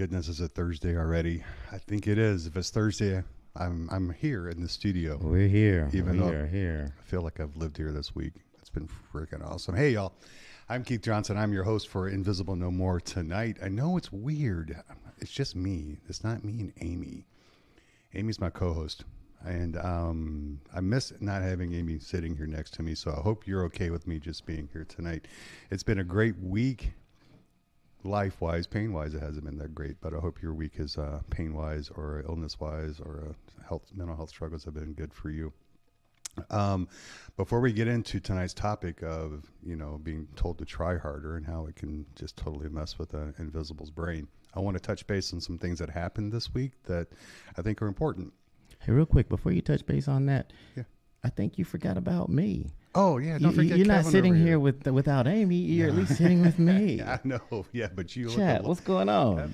goodness, is it Thursday already? I think it is. If it's Thursday, I'm here in the studio. We're here. Even we though are here. I feel like I've lived here this week. It's been freaking awesome. Hey, y'all. I'm Keith Johnson. I'm your host for Invisible No More tonight. I know it's weird. It's just me. It's not me and Amy. Amy's my co-host. And I miss not having Amy sitting here next to me. So I hope you're okay with me just being here tonight. It's been a great week. Life-wise, pain-wise, it hasn't been that great, but I hope your week is pain-wise or illness-wise or mental health struggles have been good for you. Before we get into tonight's topic of, being told to try harder and how it can just totally mess with an invisible's brain, I want to touch base on some things that happened this week that I think are important. Hey, real quick, before you touch base on that, Yeah. I think you forgot about me. Oh, yeah. Don't forget You're Kevin not sitting over here without Amy. You're at least sitting with me. I know. Yeah, but you Chat, look what's going on?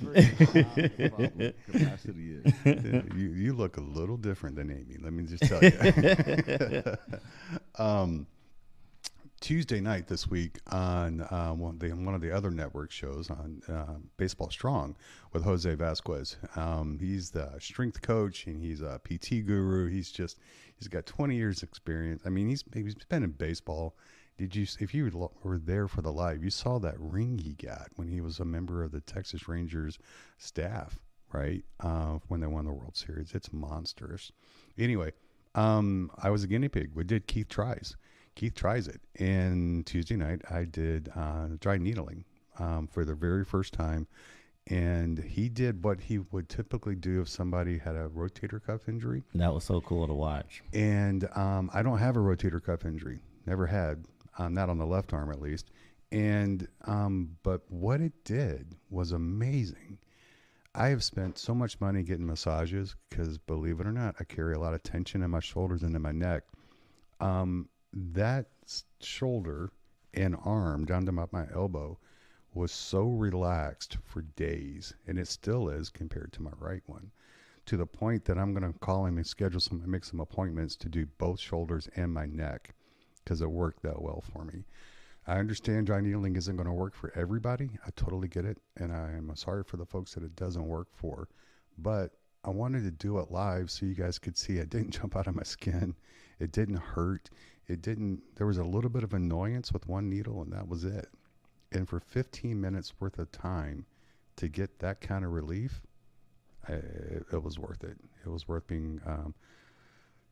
Capacity is. you look a little different than Amy. Let me just tell you. Tuesday night this week on one of the other network shows on Baseball Strong with Jose Vasquez. He's the strength coach and he's a PT guru. He's got 20 years experience. I mean, he's been in baseball. If you were there for the live, you saw that ring he got when he was a member of the Texas Rangers staff, right? When they won the World Series. It's monstrous. Anyway, I was a guinea pig. We did Keith Tries it. And Tuesday night, I did dry needling for the very first time. And he did what he would typically do if somebody had a rotator cuff injury. That was so cool to watch. And I don't have a rotator cuff injury. Never had. Not on the left arm, at least. And but what it did was amazing. I have spent so much money getting massages because, believe it or not, I carry a lot of tension in my shoulders and in my neck. That shoulder and arm down to my elbow was so relaxed for days, and it still is compared to my right one, to the point that I'm going to call him and make some appointments to do both shoulders and my neck because it worked that well for me. I understand dry needling isn't going to work for everybody. I totally get it, and I am sorry for the folks that it doesn't work for, but I wanted to do it live so you guys could see I didn't jump out of my skin. It didn't hurt. There was a little bit of annoyance with one needle, and that was it. And for 15 minutes worth of time to get that kind of relief, it was worth it. It was worth being,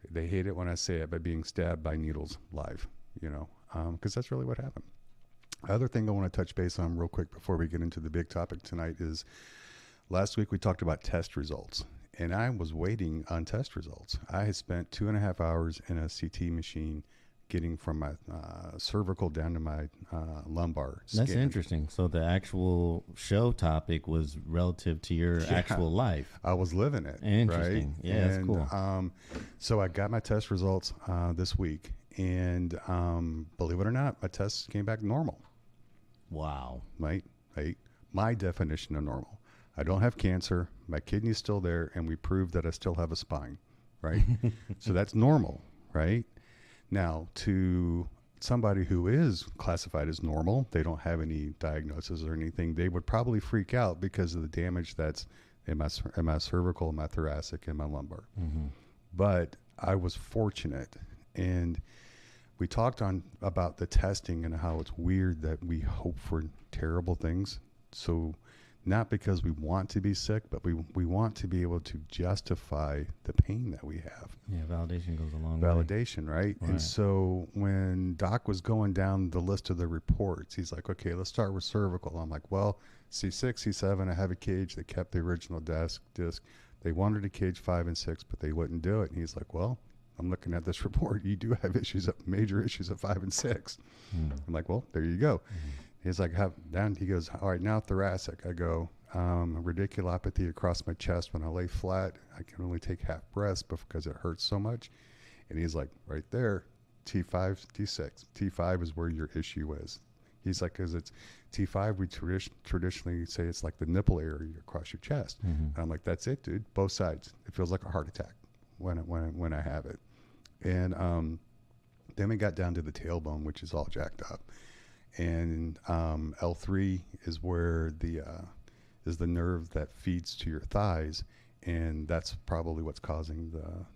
they hate it when I say it, but being stabbed by needles live, because that's really what happened. The other thing I want to touch base on real quick before we get into the big topic tonight is last week we talked about test results. And I was waiting on test results. I had spent 2.5 hours in a CT machine getting from my cervical down to my lumbar skin. That's interesting. So the actual show topic was relative to your actual life. I was living it. Interesting. Right? Yeah, that's cool. So I got my test results this week. And believe it or not, my tests came back normal. Wow. Right? My definition of normal. I don't have cancer. My kidney's still there, and we proved that I still have a spine, right? So that's normal, right? Now, to somebody who is classified as normal, they don't have any diagnosis or anything, they would probably freak out because of the damage that's in my cervical, my thoracic, and my lumbar. Mm-hmm. But I was fortunate, and we talked about the testing and how it's weird that we hope for terrible things. So not because we want to be sick, but we want to be able to justify the pain that we have. Yeah, validation goes a long way. Validation, right? And so when Doc was going down the list of the reports, he's like, okay, let's start with cervical. I'm like, well, C6, C7, I have a cage. They kept the original disc. They wanted a cage 5 and 6, but they wouldn't do it. And he's like, well, I'm looking at this report. You do have major issues of 5 and 6. I'm like, well, there you go. He's like, he goes, all right, now thoracic. I go, radiculopathy across my chest. When I lay flat, I can only take half breaths because it hurts so much. And he's like, right there, T5, T6. T5 is where your issue is. He's like, because it's T5, we traditionally say it's like the nipple area across your chest. Mm-hmm. And I'm like, that's it, dude. Both sides. It feels like a heart attack when I have it. And then we got down to the tailbone, which is all jacked up. And L3 is where is the nerve that feeds to your thighs, and that's probably what's causing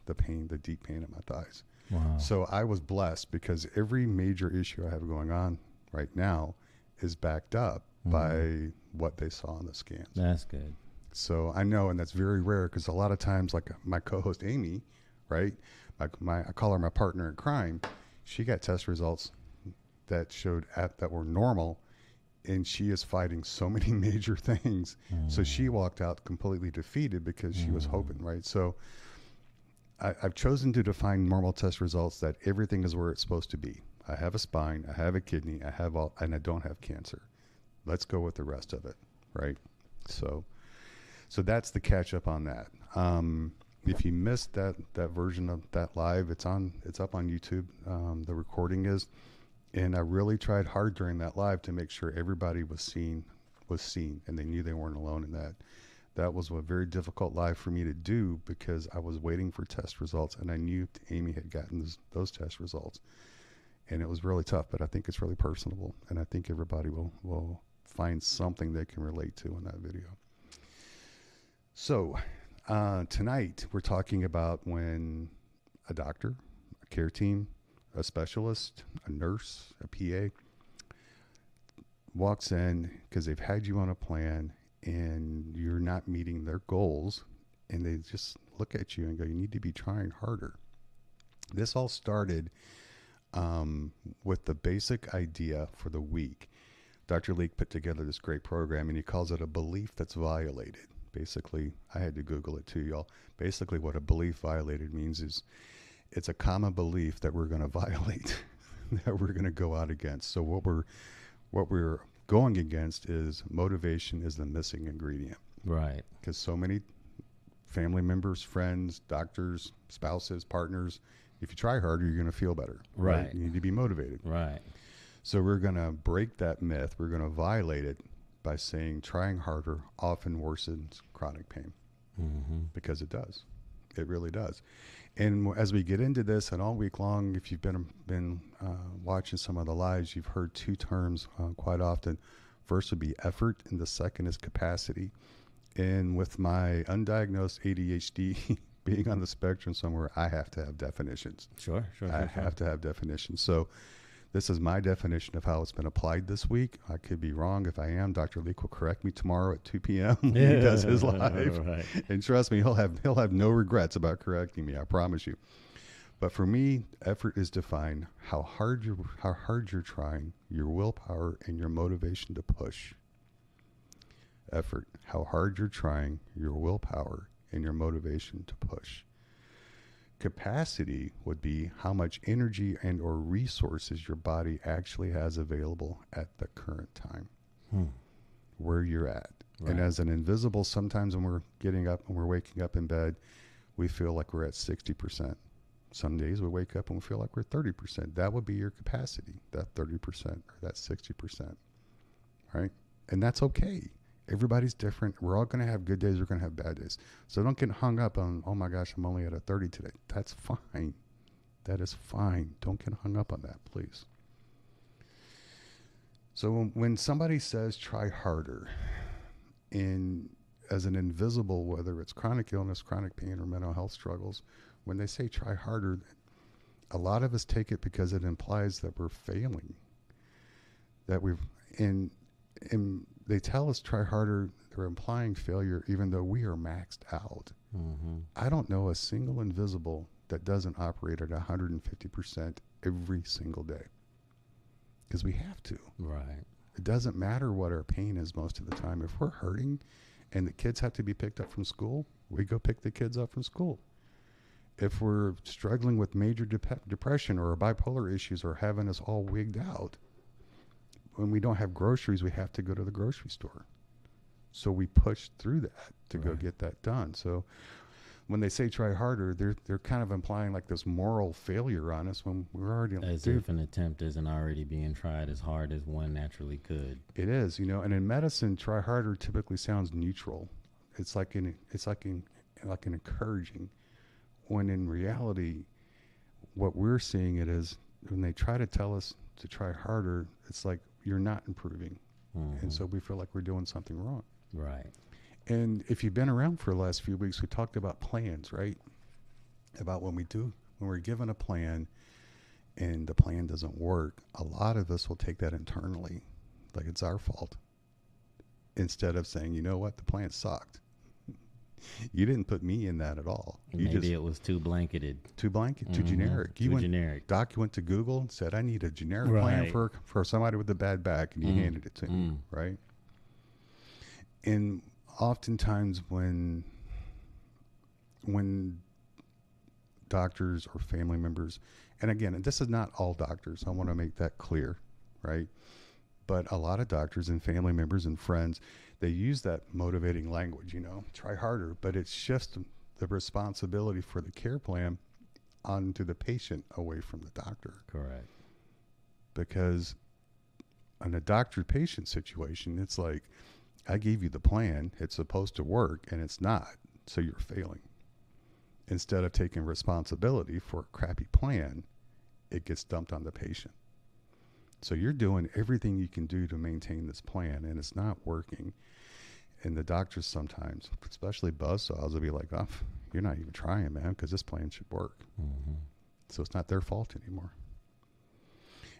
the pain, the deep pain in my thighs. Wow. So I was blessed because every major issue I have going on right now is backed up by what they saw on the scans. That's good. So I know, and that's very rare because a lot of times, like my co-host Amy, right? I call her my partner in crime. She got test results that showed that were normal, and she is fighting so many major things. So she walked out completely defeated because she was hoping, right? So I've chosen to define normal test results that everything is where it's supposed to be. I have a spine, I have a kidney, I have all, and I don't have cancer. Let's go with the rest of it, right? So that's the catch up on that. If you missed that version of that live, it's up on YouTube. The recording is, and I really tried hard during that live to make sure everybody was seen, and they knew they weren't alone in that. That was a very difficult live for me to do because I was waiting for test results, and I knew Amy had gotten those test results, and it was really tough. But I think it's really personable, and I think everybody will find something they can relate to in that video. So tonight we're talking about when a doctor, a care team, a specialist, a nurse, a PA walks in because they've had you on a plan and you're not meeting their goals, and they just look at you and go, you need to be trying harder. This all started with the basic idea for the week. Dr. Leak put together this great program, and he calls it a belief that's violated. Basically, I had to Google it too, y'all. Basically, what a belief violated means is it's a common belief that we're going to violate, that we're going to go out against. So what we're going against is motivation is the missing ingredient. Right. Because so many family members, friends, doctors, spouses, partners, if you try harder, you're going to feel better. Right. You need to be motivated. Right. So we're going to break that myth. We're going to violate it by saying trying harder often worsens chronic pain, because it does. It really does. And as we get into this, and all week long, if you've been watching some of the lives, you've heard two terms quite often. First would be effort, and the second is capacity. And with my undiagnosed ADHD being on the spectrum somewhere, I have to have definitions. Sure. I have to have definitions. So this is my definition of how it's been applied this week. I could be wrong. If I am, Dr. Leak will correct me tomorrow at 2 p.m. when he does his live. Right. And trust me, he'll have no regrets about correcting me. I promise you. But for me, effort is defined how hard you're trying, your willpower, and your motivation to push. Effort, how hard you're trying, your willpower, and your motivation to push. Capacity would be how much energy and or resources your body actually has available at the current time, where you're at. Right. And as an invisible, sometimes when we're getting up and we're waking up in bed, we feel like we're at 60%. Some days we wake up and we feel like we're 30%. That would be your capacity, that 30% or that 60%, right? And that's okay. Everybody's different. We're all going to have good days. We're going to have bad days. So don't get hung up on, oh my gosh, I'm only at a 30 today. That's fine. That is fine. Don't get hung up on that, please. So when somebody says try harder, and as an invisible, whether it's chronic illness, chronic pain, or mental health struggles, when they say try harder, a lot of us take it because it implies that we're failing, that and they tell us try harder. They're implying failure, even though we are maxed out. I don't know a single invisible that doesn't operate at 150% every single day, because we have to. Right. It doesn't matter what our pain is most of the time. If we're hurting and the kids have to be picked up from school, we go pick the kids up from school. If we're struggling with major depression or bipolar issues or having us all wigged out, when we don't have groceries, we have to go to the grocery store. So we push through that to go get that done. So when they say try harder, they're kind of implying like this moral failure on us when we're already as if an attempt isn't already being tried as hard as one naturally could. It is, and in medicine, try harder typically sounds neutral. It's like encouraging, when in reality, what we're seeing it is when they try to tell us to try harder, it's like you're not improving. And so we feel like we're doing something wrong. Right. And if you've been around for the last few weeks, we talked about plans, right? About when we're given a plan and the plan doesn't work, a lot of us will take that internally, like it's our fault, instead of saying, you know what, the plan sucked. You didn't put me in that at all. You Maybe just it was too blanketed. too blanket, too Hmm. generic. Too generic. Doc, you went to Google and said, I need a generic plan Right. for somebody with a bad back, and you handed it to me, right? And oftentimes when doctors or family members, and again, this is not all doctors, I want to make that clear, right? But a lot of doctors and family members and friends, they use that motivating language, try harder, but it shifts the responsibility for the care plan onto the patient away from the doctor. Correct. Because in a doctor patient situation, it's like, I gave you the plan, it's supposed to work, and it's not, so you're failing. Instead of taking responsibility for a crappy plan, it gets dumped on the patient. So you're doing everything you can do to maintain this plan, and it's not working. And the doctors sometimes, especially buzzsaws, will be like, oh, you're not even trying, man, because this plan should work. Mm-hmm. So it's not their fault anymore.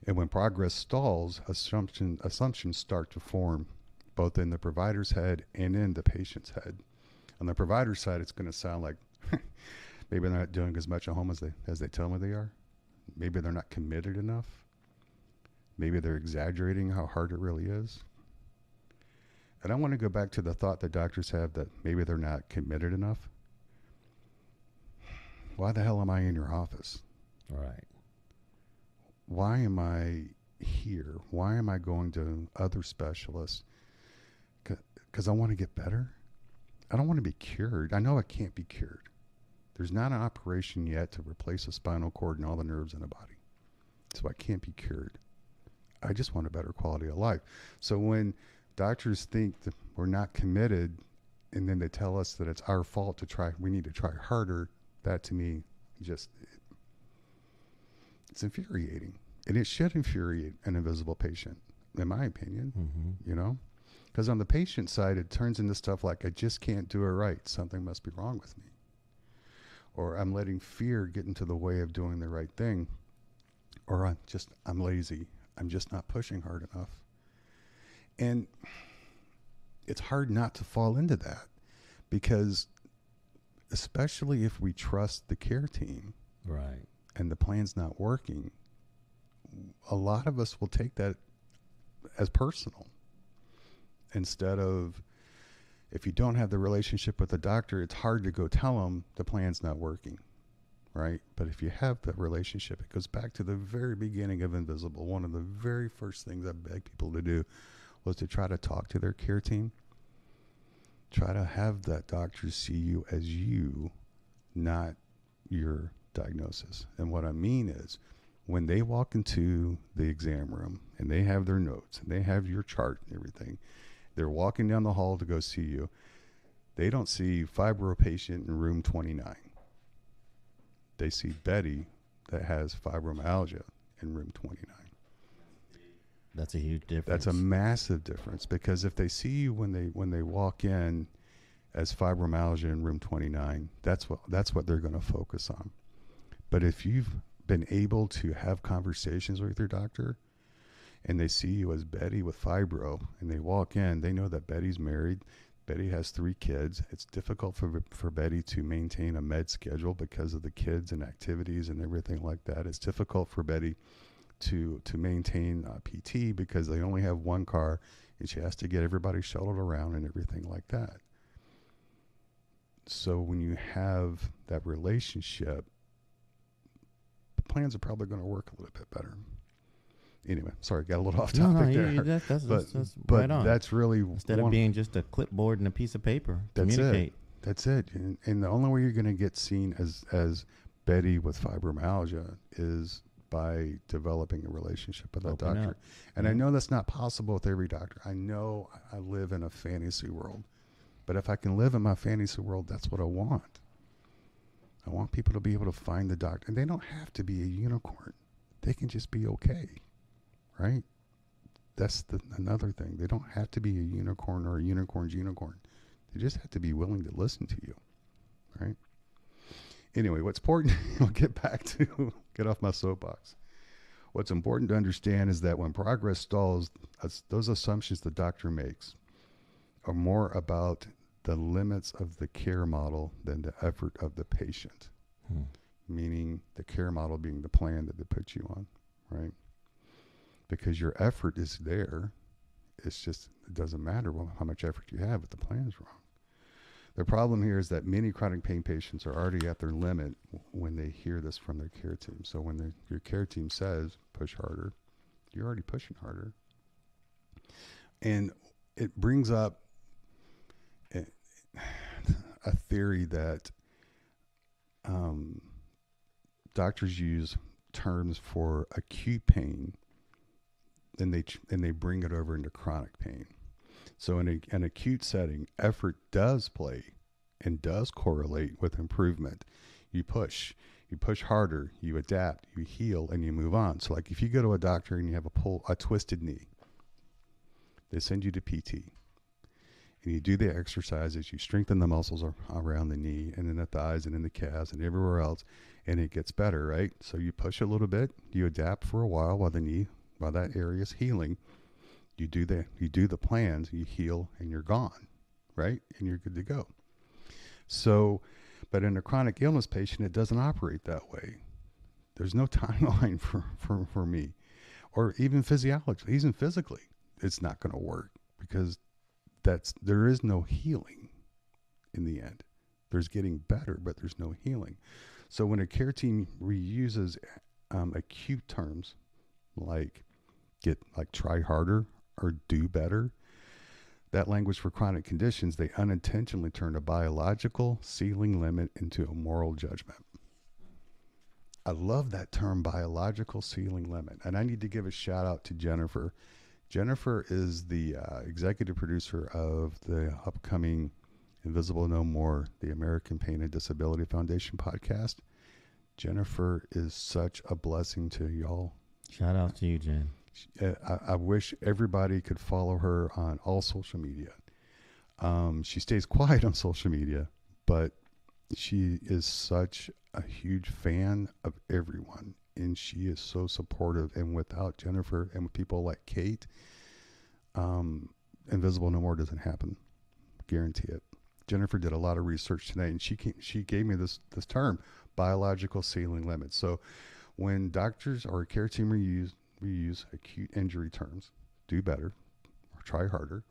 And when progress stalls, assumptions start to form, both in the provider's head and in the patient's head. On the provider's side, it's going to sound like maybe they're not doing as much at home as they tell me they are. Maybe they're not committed enough. Maybe they're exaggerating how hard it really is. And I want to go back to the thought that doctors have that maybe they're not committed enough. Why the hell am I in your office? Right. Why am I here? Why am I going to other specialists? Because I want to get better. I don't want to be cured. I know I can't be cured. There's not an operation yet to replace a spinal cord and all the nerves in the body. So I can't be cured. I just want a better quality of life. So when doctors think that we're not committed and then they tell us that it's our fault we need to try harder, that to me it's infuriating. And it should infuriate an invisible patient, in my opinion, Because on the patient side, it turns into stuff like, I just can't do it right. Something must be wrong with me. Or I'm letting fear get into the way of doing the right thing. Or I'm lazy. I'm just not pushing hard enough. And it's hard not to fall into that, because especially if we trust the care team, right, and the plan's not working, a lot of us will take that as personal. Instead of, if you don't have the relationship with the doctor, it's hard to go tell them the plan's not working, right? But if you have that relationship, it goes back to the very beginning of Invisible. One of the very first things I begged people to do was to try to talk to their care team. Try to have that doctor see you as you, not your diagnosis. And what I mean is, when they walk into the exam room and they have their notes and they have your chart and everything, they're walking down the hall to go see you. They don't see fibro patient in room 29. They see Betty that has fibromyalgia in room 29. That's a huge difference. That's a massive difference, because if they see you when they walk in as fibromyalgia in room 29, that's what they're going to focus on. But if you've been able to have conversations with your doctor and they see you as Betty with fibro and they walk in, they know that Betty's married. Betty has 3 kids. It's difficult for Betty to maintain a med schedule because of the kids and activities and everything like that. It's difficult for Betty to maintain PT because they only have one car and she has to get everybody shuttled around and everything like that. So when you have that relationship, the plans are probably going to work a little bit better. Anyway, sorry, got a little off topic there. That's but right on. That's really, instead of being just a clipboard and a piece of paper. Communicate. That's it. And the only way you're going to get seen as Betty with fibromyalgia is by developing a relationship with that doctor. Up. And I know that's not possible with every doctor. I know I live in a fantasy world. But if I can live in my fantasy world, that's what I want. I want people to be able to find the doctor. And they don't have to be a unicorn. They can just be okay, right? That's another thing. They don't have to be a unicorn or a unicorn's unicorn. They just have to be willing to listen to you, right? Anyway, what's important, I'll get back to, get off my soapbox. What's important to understand is that when progress stalls, those assumptions the doctor makes are more about the limits of the care model than the effort of the patient. Hmm. Meaning the care model being the plan that they put you on, right? Because your effort is there. It's just, it doesn't matter how much effort you have if the plan is wrong. The problem here is that many chronic pain patients are already at their limit when they hear this from their care team. So when your care team says, push harder, you're already pushing harder. And it brings up a theory that doctors use terms for acute pain, and they bring it over into chronic pain. So in an acute setting, effort does play and does correlate with improvement. You push harder, you adapt, you heal, and you move on. So like if you go to a doctor and you have a twisted knee, they send you to PT. And you do the exercises, you strengthen the muscles around the knee and in the thighs and in the calves and everywhere else, and it gets better, right? So you push a little bit, you adapt for a while while that area is healing. You do the plans, you heal, and you're gone, right? And you're good to go. So, but in a chronic illness patient, it doesn't operate that way. There's no timeline for me, or even physiology, even physically, it's not going to work because there is no healing in the end. There's getting better, but there's no healing. So when a care team reuses acute terms like try harder or do better, that language for chronic conditions, they unintentionally turn a biological ceiling limit into a moral judgment. I love that term, biological ceiling limit. And I need to give a shout out to Jennifer. Jennifer is the executive producer of the upcoming Invisible No More, the American Pain and Disability Foundation podcast. Jennifer is such a blessing to y'all. Shout out to you, Jen. I wish everybody could follow her on all social media. She stays quiet on social media, but she is such a huge fan of everyone. And she is so supportive. And without Jennifer and with people like Kate, Invisible No More doesn't happen. Guarantee it. Jennifer did a lot of research today, and she gave me this term, biological ceiling limit. So when doctors or a care team reuse acute injury terms, do better or try harder,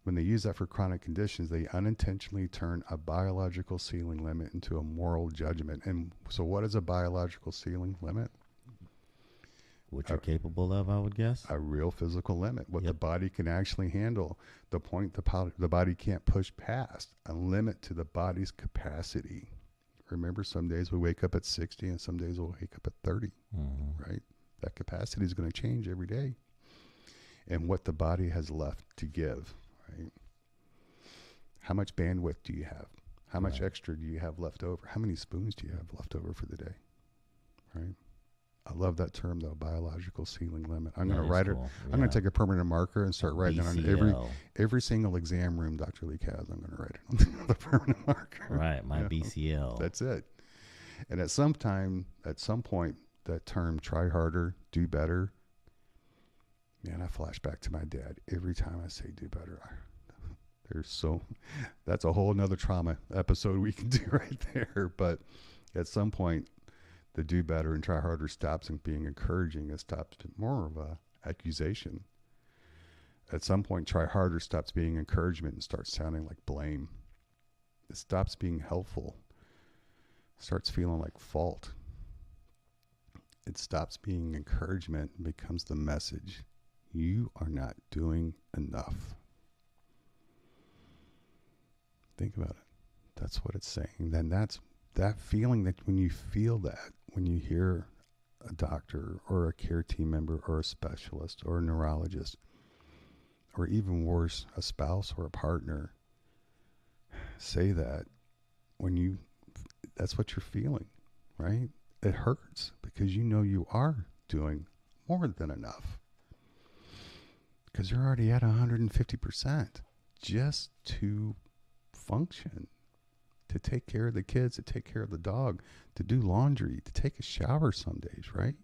when they use that for chronic conditions, they unintentionally turn a biological ceiling limit into a moral judgment. And so what is a biological ceiling limit? What you're capable of, I would guess. A real physical limit, what the body can actually handle, the point the body can't push past, a limit to the body's capacity. Remember, some days we wake up at 60 and some days we'll wake up at 30, right? That capacity is going to change every day. And what the body has left to give, right? How much bandwidth do you have? How much extra do you have left over? How many spoons do you have left over for the day, right? I love that term, though, biological ceiling limit. I'm going to write it. Yeah. I'm going to take a permanent marker and start writing it on every single exam room Dr. Leak has. I'm going to write it on the permanent marker. Right, my BCL. That's it. And at some point, that term, try harder, do better, man, I flash back to my dad every time I say do better. That's a whole nother trauma episode we can do right there. But at some point, the do better and try harder stops being encouraging. It stops more of a accusation. At some point, try harder stops being encouragement and starts sounding like blame. It stops being helpful. It starts feeling like fault. It stops being encouragement and becomes the message. You are not doing enough. Think about it. That's what it's saying. Then that's that feeling that when you feel that, when you hear a doctor or a care team member or a specialist or a neurologist, or even worse, a spouse or a partner say that, that's what you're feeling, right? It hurts because you know you are doing more than enough. because you're already at 150% just to function, to take care of the kids, to take care of the dog, to do laundry, to take a shower some days, right?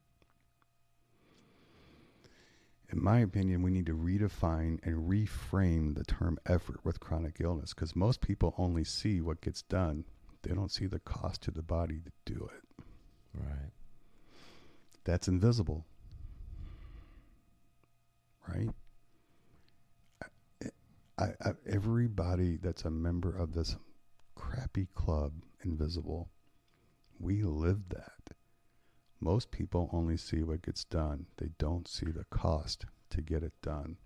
In my opinion, we need to redefine and reframe the term effort with chronic illness, because most people only see what gets done. They don't see the cost to the body to do it. Right. That's invisible, right? Everybody that's a member of this crappy club, Invisible, we live that. Most people only see what gets done. They don't see the cost to get it done.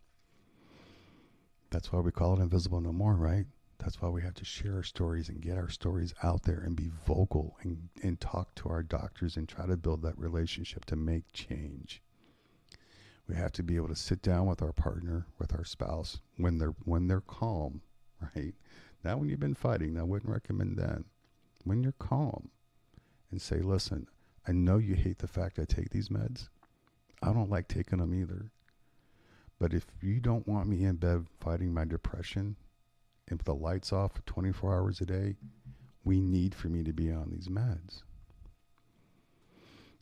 That's why we call it Invisible No More, right? That's why we have to share our stories and get our stories out there and be vocal and talk to our doctors and try to build that relationship to make change. We have to be able to sit down with our partner, with our spouse, when they're calm, right? Not when you've been fighting. I wouldn't recommend that. When you're calm and say, listen, I know you hate the fact I take these meds. I don't like taking them either. But if you don't want me in bed fighting my depression and with the lights off 24 hours a day, we need for me to be on these meds.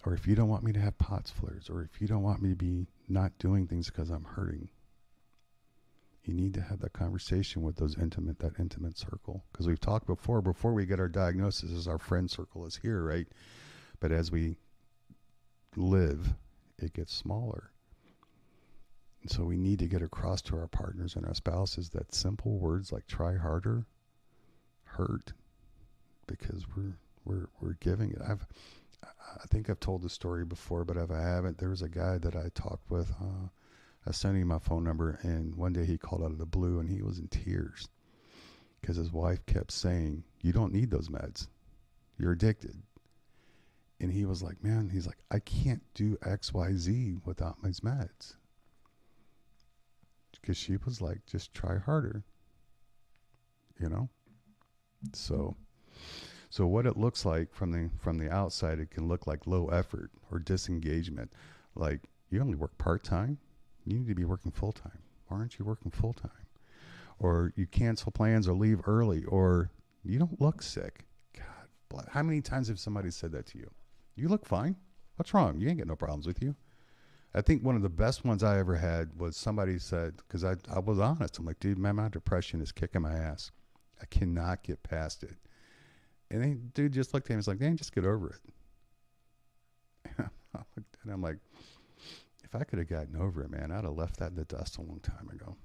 Or if you don't want me to have POTS flares, or if you don't want me to be not doing things because I'm hurting, you need to have that conversation with that intimate circle. Because we've talked before we get our diagnosis, our friend circle is here, right? But as we live, it gets smaller. And so we need to get across to our partners and our spouses that simple words like try harder hurt, because we're giving it. I think I've told the story before, but if I haven't, there was a guy that I talked with. I sent him my phone number, and one day he called out of the blue, and he was in tears because his wife kept saying, "You don't need those meds. You're addicted." And he was like, "Man," he's like, "I can't do X, Y, Z without my meds." Because she was like, "Just try harder," you know. So what it looks like from the outside, it can look like low effort or disengagement. Like, you only work part-time. You need to be working full-time. Why aren't you working full-time? Or you cancel plans or leave early, or you don't look sick. God, how many times have somebody said that to you? You look fine. What's wrong? You ain't got no problems with you. I think one of the best ones I ever had was somebody said, because I was honest. I'm like, dude, my depression is kicking my ass. I cannot get past it. And then dude just looked at him. He's like, man, just get over it. And I'm like, if I could have gotten over it, man, I'd have left that in the dust a long time ago.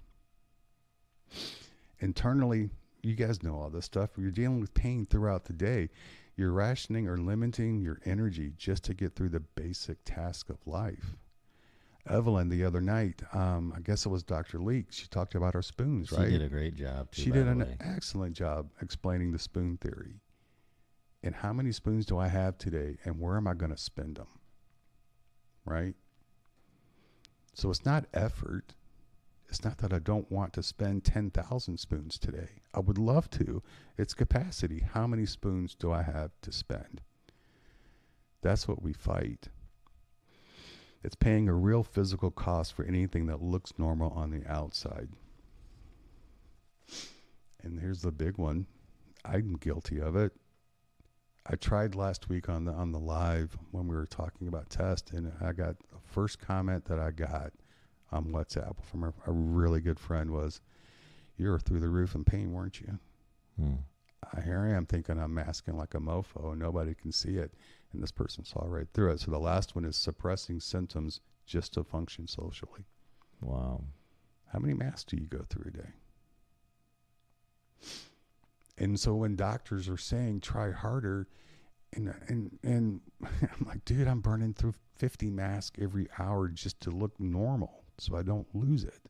Internally, you guys know all this stuff. You're dealing with pain throughout the day. You're rationing or limiting your energy just to get through the basic task of life. Evelyn, the other night, I guess it was Dr. Leek, she talked about our spoons, right? She did a great job, too, She did an excellent job explaining the spoon theory. And how many spoons do I have today, and where am I going to spend them? Right? So it's not effort. It's not that I don't want to spend 10,000 spoons today. I would love to. It's capacity. How many spoons do I have to spend? That's what we fight. It's paying a real physical cost for anything that looks normal on the outside. And here's the big one. I'm guilty of it. I tried last week on the live when we were talking about test, and I got the first comment that I got on WhatsApp from a really good friend was, "You were through the roof in pain, weren't you?" Here I am thinking I'm masking like a mofo and nobody can see it. And this person saw right through it. So the last one is suppressing symptoms just to function socially. Wow. How many masks do you go through a day? And so when doctors are saying try harder, and I'm like, dude, I'm burning through 50 masks every hour just to look normal so I don't lose it.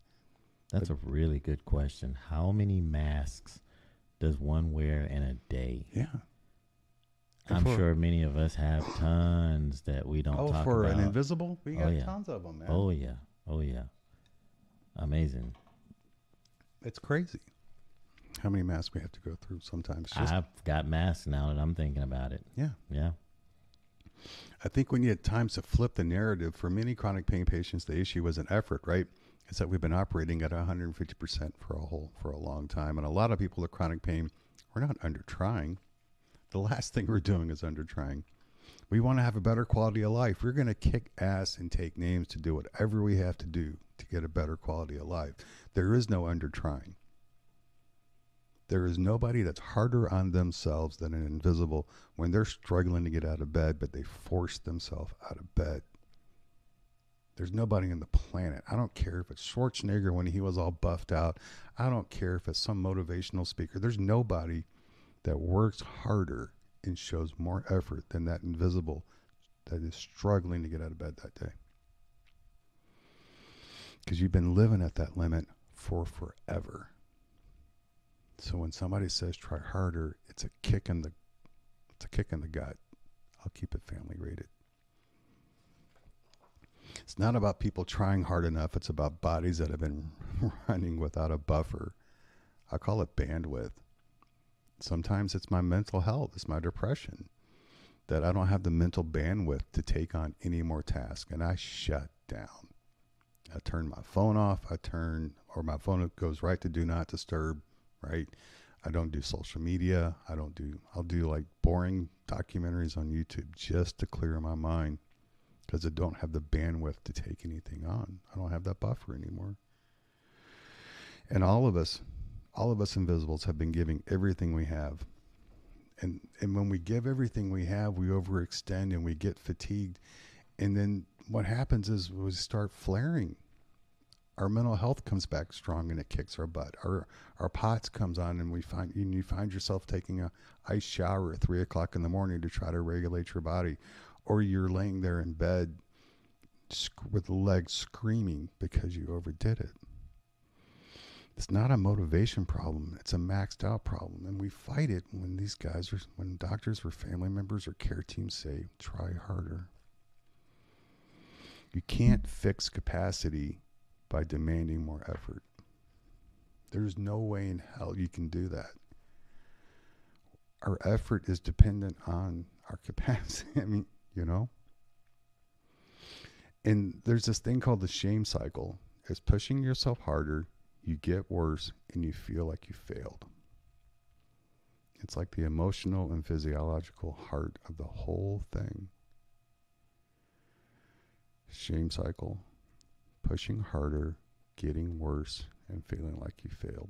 That's a really good question. How many masks does one wear in a day? Yeah. I'm sure many of us have tons that we don't talk about. Oh, for an invisible? We got tons of them, man. Oh, yeah. Oh, yeah. Amazing. It's crazy how many masks we have to go through sometimes. I've got masks now that I'm thinking about it. Yeah. Yeah. I think when you had times to flip the narrative, for many chronic pain patients, the issue was an effort, right? is that we've been operating at 150% for a long time. And a lot of people with chronic pain, we're not under trying. The last thing we're doing is under trying. We want to have a better quality of life. We're going to kick ass and take names to do whatever we have to do to get a better quality of life. There is no under trying. There is nobody that's harder on themselves than an invisible when they're struggling to get out of bed, but they force themselves out of bed. There's nobody on the planet. I don't care if it's Schwarzenegger when he was all buffed out. I don't care if it's some motivational speaker. There's nobody that works harder and shows more effort than that invisible that is struggling to get out of bed that day. Because you've been living at that limit for forever. So when somebody says try harder, it's a kick in the gut. I'll keep it family rated. It's not about people trying hard enough. It's about bodies that have been running without a buffer. I call it bandwidth. Sometimes it's my mental health. It's my depression that I don't have the mental bandwidth to take on any more tasks. And I shut down. I turn my phone off. Or my phone goes right to do not disturb, right? I don't do social media. I'll do like boring documentaries on YouTube just to clear my mind because I don't have the bandwidth to take anything on. I don't have that buffer anymore. And all of us invisibles have been giving everything we have. And when we give everything we have, we overextend and we get fatigued. And then what happens is we start flaring. Our mental health comes back strong and it kicks our butt. Our POTS comes on and you find yourself taking a ice shower at 3 o'clock in the morning to try to regulate your body. Or you're laying there in bed with the legs screaming because you overdid it. It's not a motivation problem. It's a maxed out problem. And we fight it when when doctors or family members or care teams say, try harder. You can't fix capacity by demanding more effort. There's no way in hell you can do that. Our effort is dependent on our capacity. I mean, And there's this thing called the shame cycle. It's pushing yourself harder, you get worse, and you feel like you failed. It's like the emotional and physiological heart of the whole thing. Shame cycle. Pushing harder, getting worse, and feeling like you failed.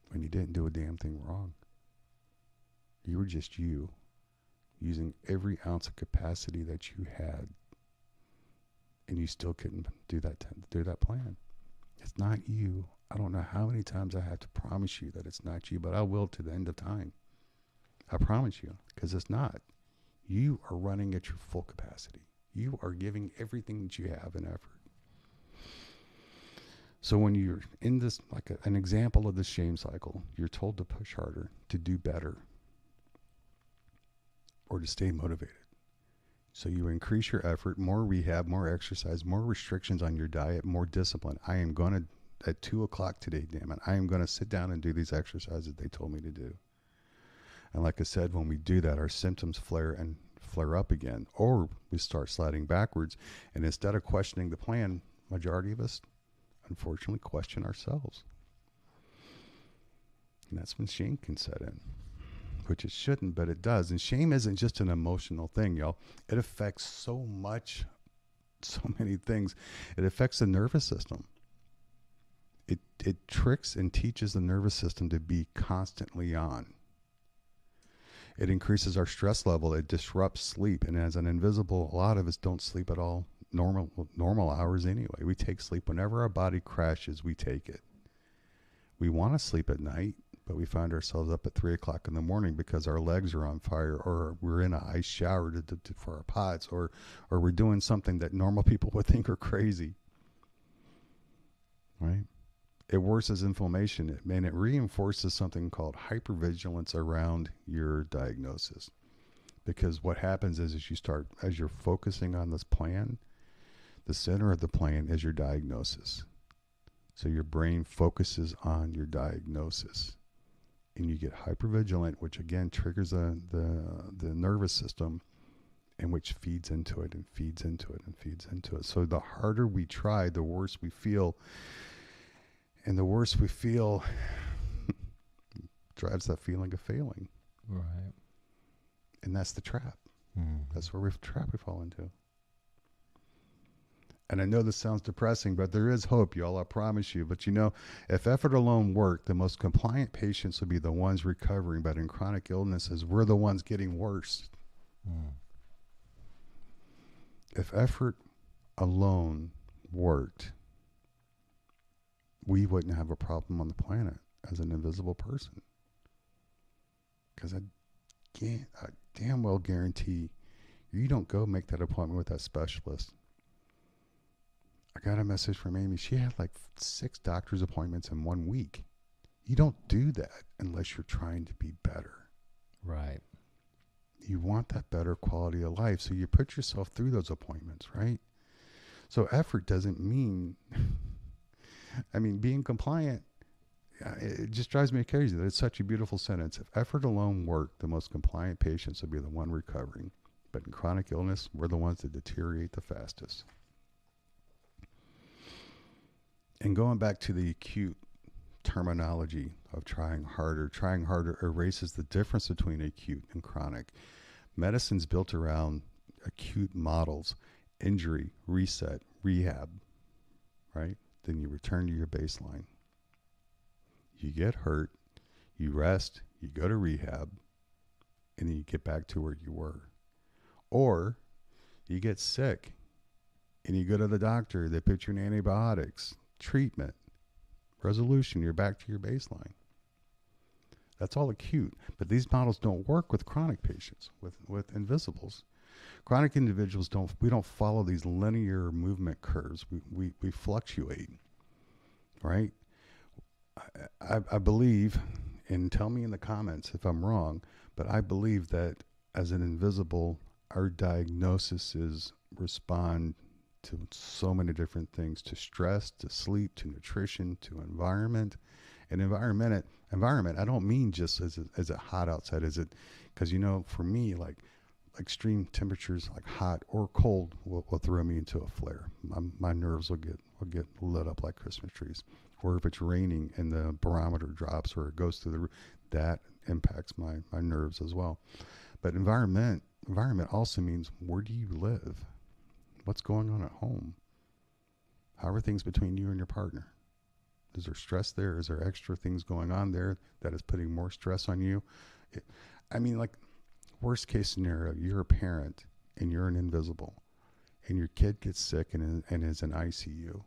When you didn't do a damn thing wrong. You were just you, using every ounce of capacity that you had, and you still couldn't do that plan. It's not you. I don't know how many times I have to promise you that it's not you, but I will to the end of time. I promise you, because it's not. You are running at your full capacity. You are giving everything that you have in effort. So when you're in this, like an example of the shame cycle, you're told to push harder, to do better, or to stay motivated. So you increase your effort, more rehab, more exercise, more restrictions on your diet, more discipline. I am going to, at 2 o'clock today, damn it, I am going to sit down and do these exercises they told me to do. And like I said, when we do that, our symptoms flare up again, or we start sliding backwards. And instead of questioning the plan, majority of us, unfortunately, question ourselves. And that's when shame can set in, which it shouldn't, but it does. And shame isn't just an emotional thing, y'all. It affects so many things. It affects the nervous system. It tricks and teaches the nervous system to be constantly on. It increases our stress level. It disrupts sleep. And as an invisible, a lot of us don't sleep at all normal hours anyway. We take sleep whenever our body crashes. We take it. We want to sleep at night, but we find ourselves up at 3 o'clock in the morning because our legs are on fire, or we're in an ice shower for our POTS, or we're doing something that normal people would think are crazy. Right? It worsens inflammation, and it reinforces something called hypervigilance around your diagnosis. Because what happens is as you're focusing on this plan, the center of the plan is your diagnosis. So your brain focuses on your diagnosis. And you get hypervigilant, which again triggers the nervous system, and which feeds into it and feeds into it and feeds into it. So the harder we try, the worse we feel. And the worse we feel drives that feeling of failing. Right. And that's the trap. That's where trap we fall into. And I know this sounds depressing, but there is hope, y'all. I promise you. But you know, if effort alone worked, the most compliant patients would be the ones recovering. But in chronic illnesses, we're the ones getting worse. If effort alone worked, we wouldn't have a problem on the planet as an invisible person. Because I damn well guarantee you don't go make that appointment with that specialist. I got a message from Amy. She had like 6 doctor's appointments in 1 week. You don't do that unless you're trying to be better. Right. You want that better quality of life. So you put yourself through those appointments, right? So effort doesn't mean, I mean, being compliant, it just drives me crazy that it's such a beautiful sentence. If effort alone worked, the most compliant patients would be the one recovering. But in chronic illness, we're the ones that deteriorate the fastest. And going back to the acute terminology of trying harder erases the difference between acute and chronic. Medicine's built around acute models: injury, reset, rehab, right? Then you return to your baseline. You get hurt, you rest, you go to rehab, and then you get back to where you were. Or you get sick and you go to the doctor, they put you in antibiotics, treatment, resolution, you're back to your baseline. That's all acute. But these models don't work with chronic patients, with invisibles. Chronic individuals we don't follow these linear movement curves. We fluctuate, right? I believe, and tell me in the comments if I'm wrong, but I believe that as an invisible, our diagnoses respond to so many different things: to stress, to sleep, to nutrition, to environment. And environment, I don't mean just is it hot outside? Is it, because you know, for me, like extreme temperatures, like hot or cold, will throw me into a flare. My nerves will get lit up like Christmas trees. Or if it's raining and the barometer drops or it goes through the roof, that impacts my nerves as well. But environment also means, where do you live? What's going on at home? How are things between you and your partner? Is there stress there? Is there extra things going on there that is putting more stress on you? Like, worst case scenario, you're a parent and you're an invisible and your kid gets sick and is in ICU.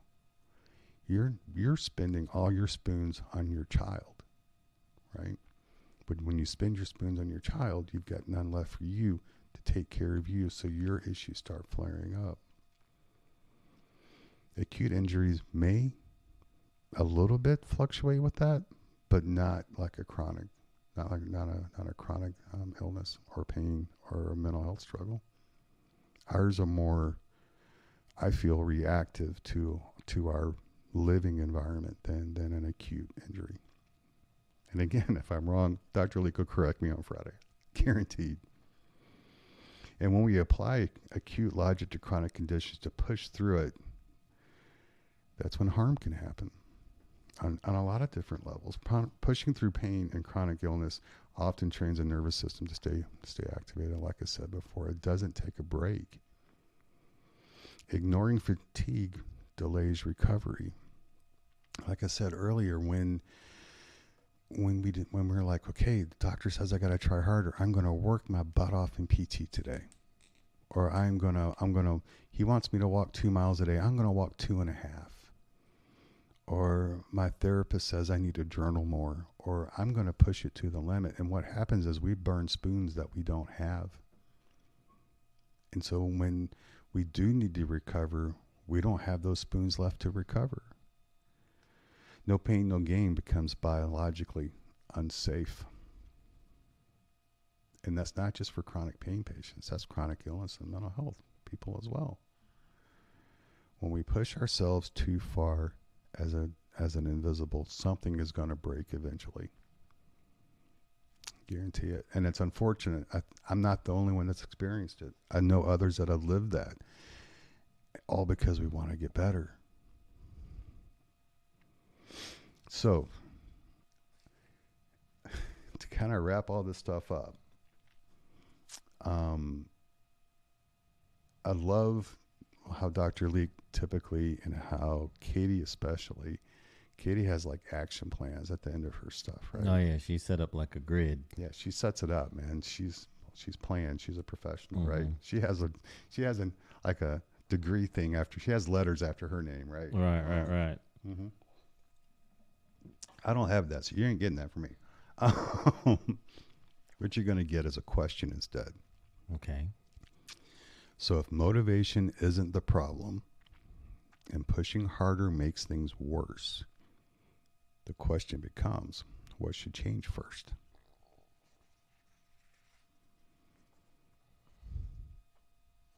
You're spending all your spoons on your child, right? But when you spend your spoons on your child, you've got none left for you to take care of you, so your issues start flaring up. Acute injuries may a little bit fluctuate with that, but not like a chronic, not a chronic illness or pain or a mental health struggle. Ours are more, I feel, reactive to our living environment than an acute injury. And again, if I'm wrong, Dr. Lee could correct me on Friday, guaranteed. And when we apply acute logic to chronic conditions to push through it, that's when harm can happen on a lot of different levels. Pushing through pain and chronic illness often trains the nervous system to stay activated. Like I said before, it doesn't take a break. Ignoring fatigue delays recovery. Like I said earlier, when we're like, okay, the doctor says I got to try harder, I'm going to work my butt off in PT today. Or he wants me to walk 2 miles a day, I'm going to walk 2.5. Or my therapist says I need to journal more, or I'm going to push it to the limit. And what happens is we burn spoons that we don't have. And so when we do need to recover, we don't have those spoons left to recover. No pain, no gain becomes biologically unsafe. And that's not just for chronic pain patients. That's chronic illness and mental health people as well. When we push ourselves too far as an invisible, something is going to break eventually. Guarantee it. And it's unfortunate. I'm not the only one that's experienced it. I know others that have lived that, all because we want to get better. So, to kind of wrap all this stuff up, I love how Dr. Leak typically, and how Katie especially, Katie has like action plans at the end of her stuff, right? Oh yeah, she set up like a grid. Yeah, she sets it up, man. She's planned. She's a professional, right? She has an like a degree thing after, she has letters after her name, right? Right. Mm-hmm. I don't have that, so you ain't getting that from me. What you're going to get is a question instead. Okay. So if motivation isn't the problem and pushing harder makes things worse, the question becomes, what should change first?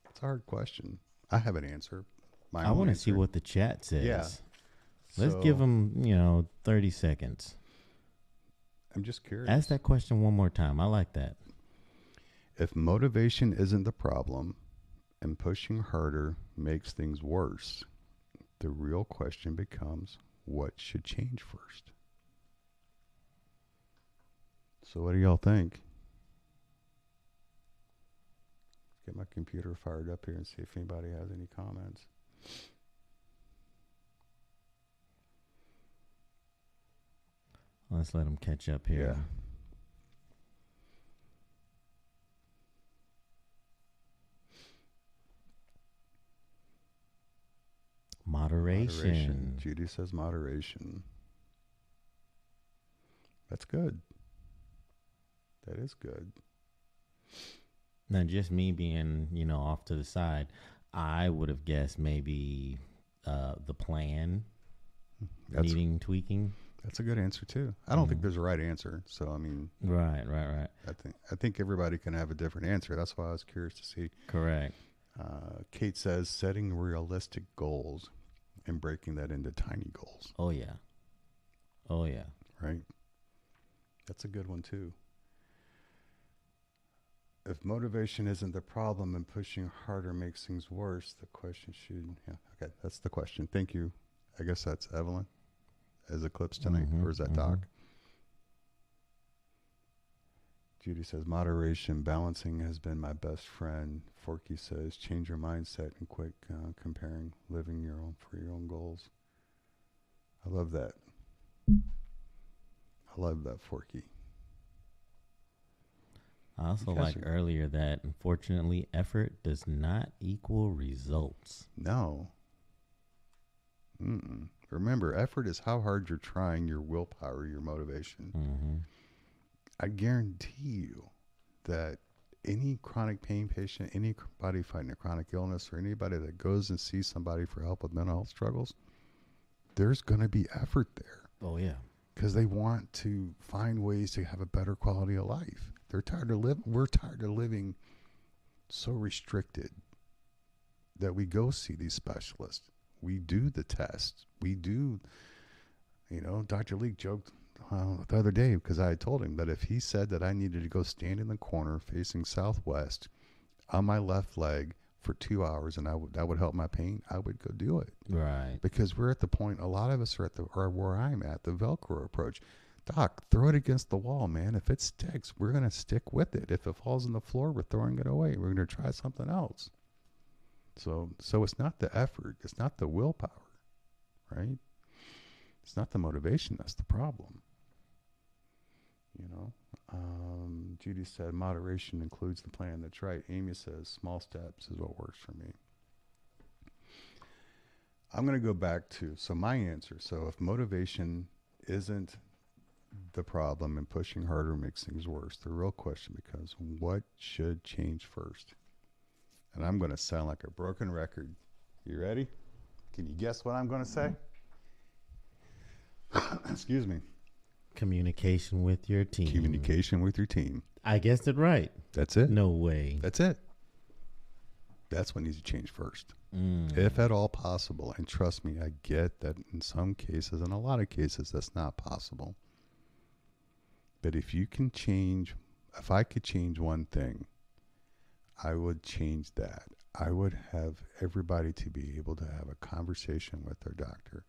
It's a hard question. I have an answer. I want to see what the chat says. Yeah. Let's give them, 30 seconds. I'm just curious. Ask that question one more time. I like that. If motivation isn't the problem and pushing harder makes things worse, the real question becomes, what should change first? So what do y'all think? Get my computer fired up here and see if anybody has any comments. Let's let them catch up here. Yeah. Moderation. Judy says moderation. That's good. That is good. Now, just me being, off to the side, I would have guessed maybe the plan needing tweaking. That's a good answer too. I don't think there's a right answer. So I mean, right. I think everybody can have a different answer. That's why I was curious to see. Correct. Kate says setting realistic goals and breaking that into tiny goals. Oh yeah. Right. That's a good one too. If motivation isn't the problem and pushing harder makes things worse, the question should. Yeah. Okay. That's the question. Thank you. I guess that's Evelyn as Eclipse tonight, or is that Doc? Judy says moderation, balancing has been my best friend. Forky says change your mindset and quit comparing, living for your own goals. I love that. Forky. I also like earlier that unfortunately effort does not equal results. No. Remember, effort is how hard you're trying, your willpower, your motivation. I guarantee you that any chronic pain patient, anybody fighting a chronic illness, or anybody that goes and sees somebody for help with mental health struggles, there's going to be effort there. Oh, yeah. Because they want to find ways to have a better quality of life. They're tired of living. We're tired of living so restricted that we go see these specialists. We do the tests. We do, Dr. Leak joked the other day because I had told him that if he said that I needed to go stand in the corner facing southwest on my left leg for 2 hours and that would help my pain, I would go do it. Right. Because we're at the point, a lot of us are where I'm at, the Velcro approach. Doc, throw it against the wall, man. If it sticks, we're going to stick with it. If it falls on the floor, we're throwing it away. We're going to try something else. So it's not the effort. It's not the willpower, right? It's not the motivation. That's the problem. Judy said moderation includes the plan. That's right. Amy says small steps is what works for me. I'm going to go back to, my answer. So if motivation isn't the problem and pushing harder makes things worse, the real question becomes, what should change first? And I'm going to sound like a broken record. You ready? Can you guess what I'm going to say? Excuse me. Communication with your team. Communication with your team. I guessed it right. That's it. No way. That's it. That's what needs to change first. If at all possible. And trust me, I get that in some cases, in a lot of cases, that's not possible. But if I could change one thing, I would change that. I would have everybody to be able to have a conversation with their doctor.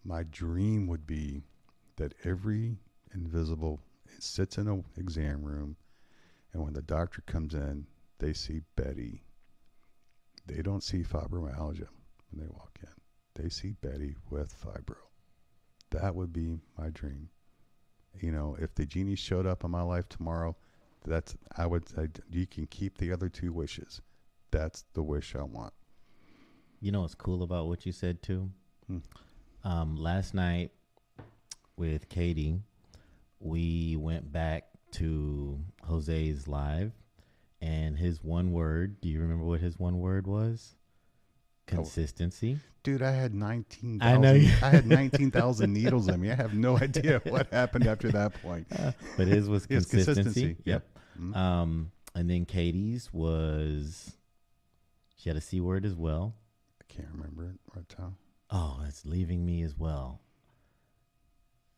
My dream would be that every invisible sits in an exam room, and when the doctor comes in, they see Betty. They don't see fibromyalgia when they walk in. They see Betty with fibro. That would be my dream. If the genie showed up in my life tomorrow, you can keep the other two wishes. That's the wish I want. You know what's cool about what you said too? Hmm. Last night with Katie, we went back to Jose's live, and his one word. Do you remember what his one word was? Consistency. Dude, I had 19,000. I know. I had 19,000 needles in me. I have no idea what happened after that point. But his was It's consistency. Yep. Mm-hmm. And then Katie's was, she had a C word as well. I can't remember it right now. Oh, it's leaving me as well.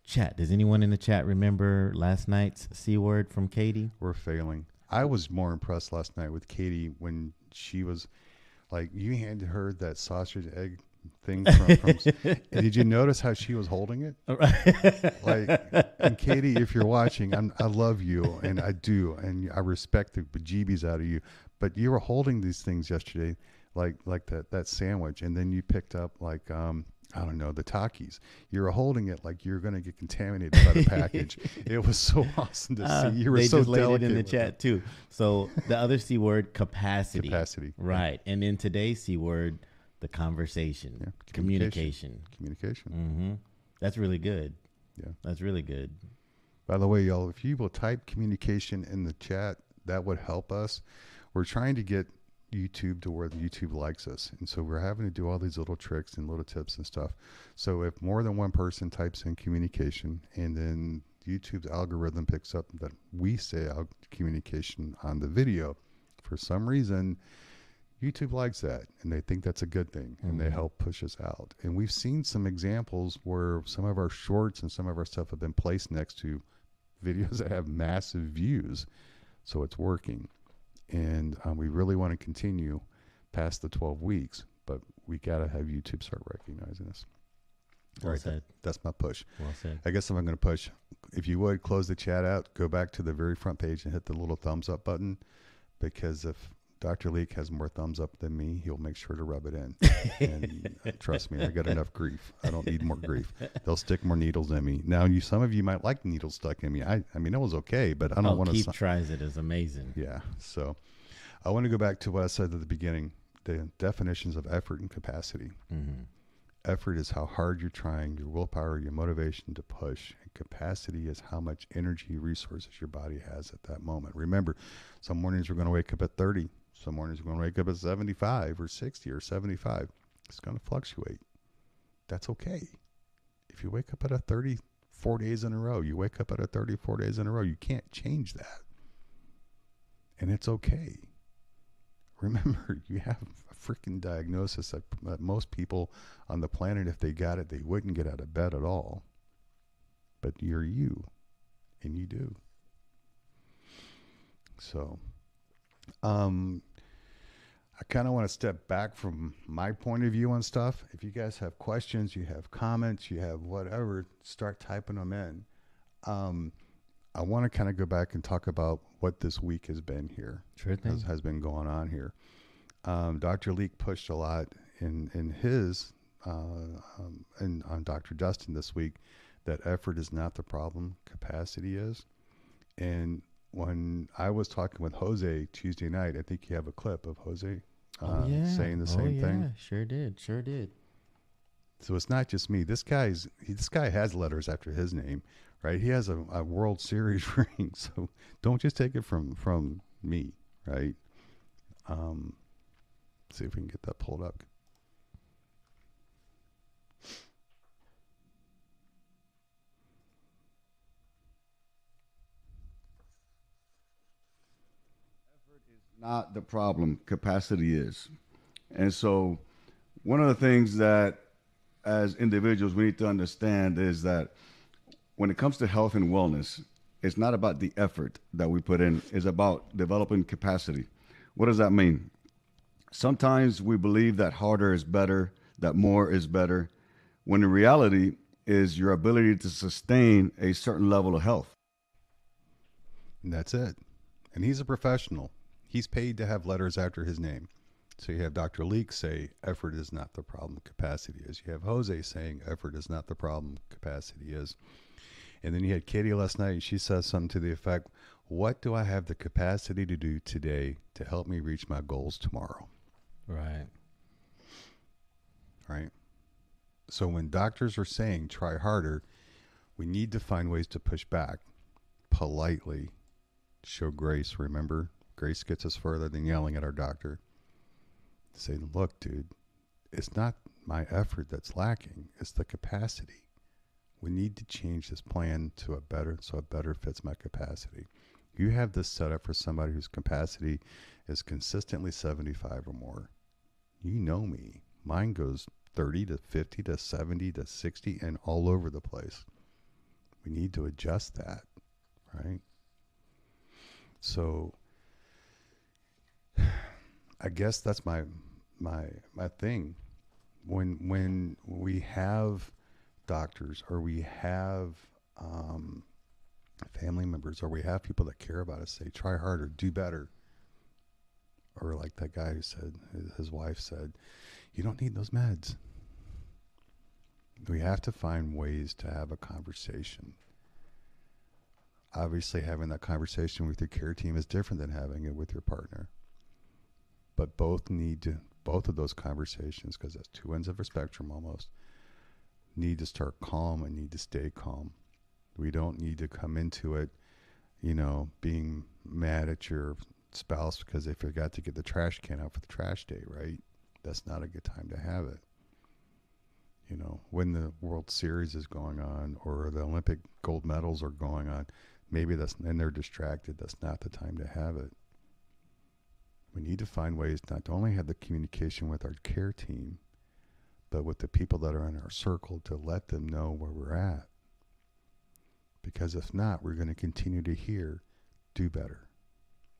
Chat. Does anyone in the chat remember last night's C word from Katie? We're failing. I was more impressed last night with Katie when she was like, you handed her that sausage egg thing from did you notice how she was holding it? And Katie, if you're watching, I love you, and I do, and I respect the bejeebies out of you, but you were holding these things yesterday like that sandwich, and then you picked up like I don't know, the Takis. You were holding it like you're going to get contaminated by the package. It was so awesome to see. You were they so just laid delicate it in the with chat too. So the other C word, capacity. Capacity. Right. And then today's C word, the conversation. Yeah. Communication. Communication. That's really good. Yeah. That's really good. By the way, y'all, if you will type communication in the chat, that would help us. We're trying to get YouTube to where YouTube likes us, and so we're having to do all these little tricks and little tips and stuff. So if more than one person types in communication, and then YouTube's algorithm picks up that we say communication on the video, for some reason YouTube likes that, and they think that's a good thing, and they help push us out. And we've seen some examples where some of our shorts and some of our stuff have been placed next to videos that have massive views, so it's working. And we really want to continue past the 12 weeks, but we got to have YouTube start recognizing us. Well All right, said. that's my push. Well said. I guess I'm going to push. If you would, close the chat out, go back to the very front page and hit the little thumbs up button, because if Dr. Leak has more thumbs up than me, he'll make sure to rub it in. And trust me, I got enough grief. I don't need more grief. They'll stick more needles in me. Now, some of you might like needles stuck in me. I mean, it was okay, but I don't want to. Keith tries it is amazing. Yeah. So I want to go back to what I said at the beginning, the definitions of effort and capacity. Mm-hmm. Effort is how hard you're trying, your willpower, your motivation to push. And capacity is how much energy, resources your body has at that moment. Remember, some mornings we're going to wake up at 30. Some mornings we're going to wake up at 75 or 60 or 75. It's going to fluctuate. That's okay. If you wake up at a 30 4 days in a row, you wake up at a 34 days in a row, you can't change that. And it's okay. Remember, you have a freaking diagnosis that most people on the planet, if they got it, they wouldn't get out of bed at all. But you're you, and you do. So, I kind of want to step back from my point of view on stuff. If you guys have questions, you have comments, you have whatever, start typing them in. I want to kind of go back and talk about what this week has been here. Sure thing. Has been going on here. Dr. Leak pushed a lot in his and on Dr. Dustin this week that effort is not the problem, capacity is. And when I was talking with Jose Tuesday night, I think you have a clip of Jose saying the same thing. Sure did. So it's not just me. This guy has letters after his name, right? He has a World Series ring. So don't just take it from me, right? See if we can get that pulled up. Not the problem, capacity is. And so one of the things that as individuals we need to understand is that when it comes to health and wellness, it's not about the effort that we put in. It's about developing capacity. What does that mean? Sometimes we believe that harder is better, that more is better, when the reality is your ability to sustain a certain level of health. And that's it. And he's a professional. He's paid to have letters after his name. So you have Dr. Leak say effort is not the problem, capacity is. You have Jose saying effort is not the problem, capacity is. And then you had Katie last night, and she says something to the effect, what do I have the capacity to do today to help me reach my goals tomorrow? Right. Right? So when doctors are saying try harder, we need to find ways to push back politely, show grace. Remember, grace gets us further than yelling at our doctor. Say, look, dude, it's not my effort that's lacking, it's the capacity. We need to change this plan to a better, so it better fits my capacity. You have this set up for somebody whose capacity is consistently 75 or more. You know me. Mine goes 30 to 50 to 70 to 60 and all over the place. We need to adjust that, right? So I guess that's my thing. When we have doctors or we have family members or we have people that care about us say try harder, do better, or like that guy who said, his wife said, you don't need those meds. We have to find ways to have a conversation. Obviously, having that conversation with your care team is different than having it with your partner. But both of those conversations, because that's two ends of a spectrum almost, need to start calm and need to stay calm. We don't need to come into it, being mad at your spouse because they forgot to get the trash can out for the trash day, right? That's not a good time to have it. When the World Series is going on or the Olympic gold medals are going on, and they're distracted, that's not the time to have it. We need to find ways not to only have the communication with our care team, but with the people that are in our circle to let them know where we're at. Because if not, we're going to continue to hear, do better,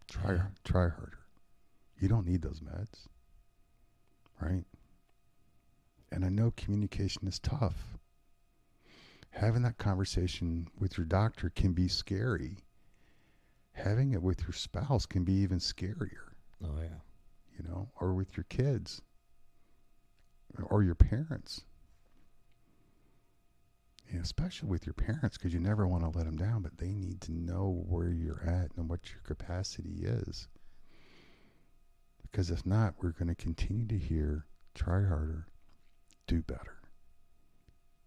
try harder. You don't need those meds, right? And I know communication is tough. Having that conversation with your doctor can be scary. Having it with your spouse can be even scarier. Oh, yeah. Or with your kids or your parents. Especially with your parents, because you never want to let them down, but they need to know where you're at and what your capacity is. Because if not, we're going to continue to hear, try harder, do better.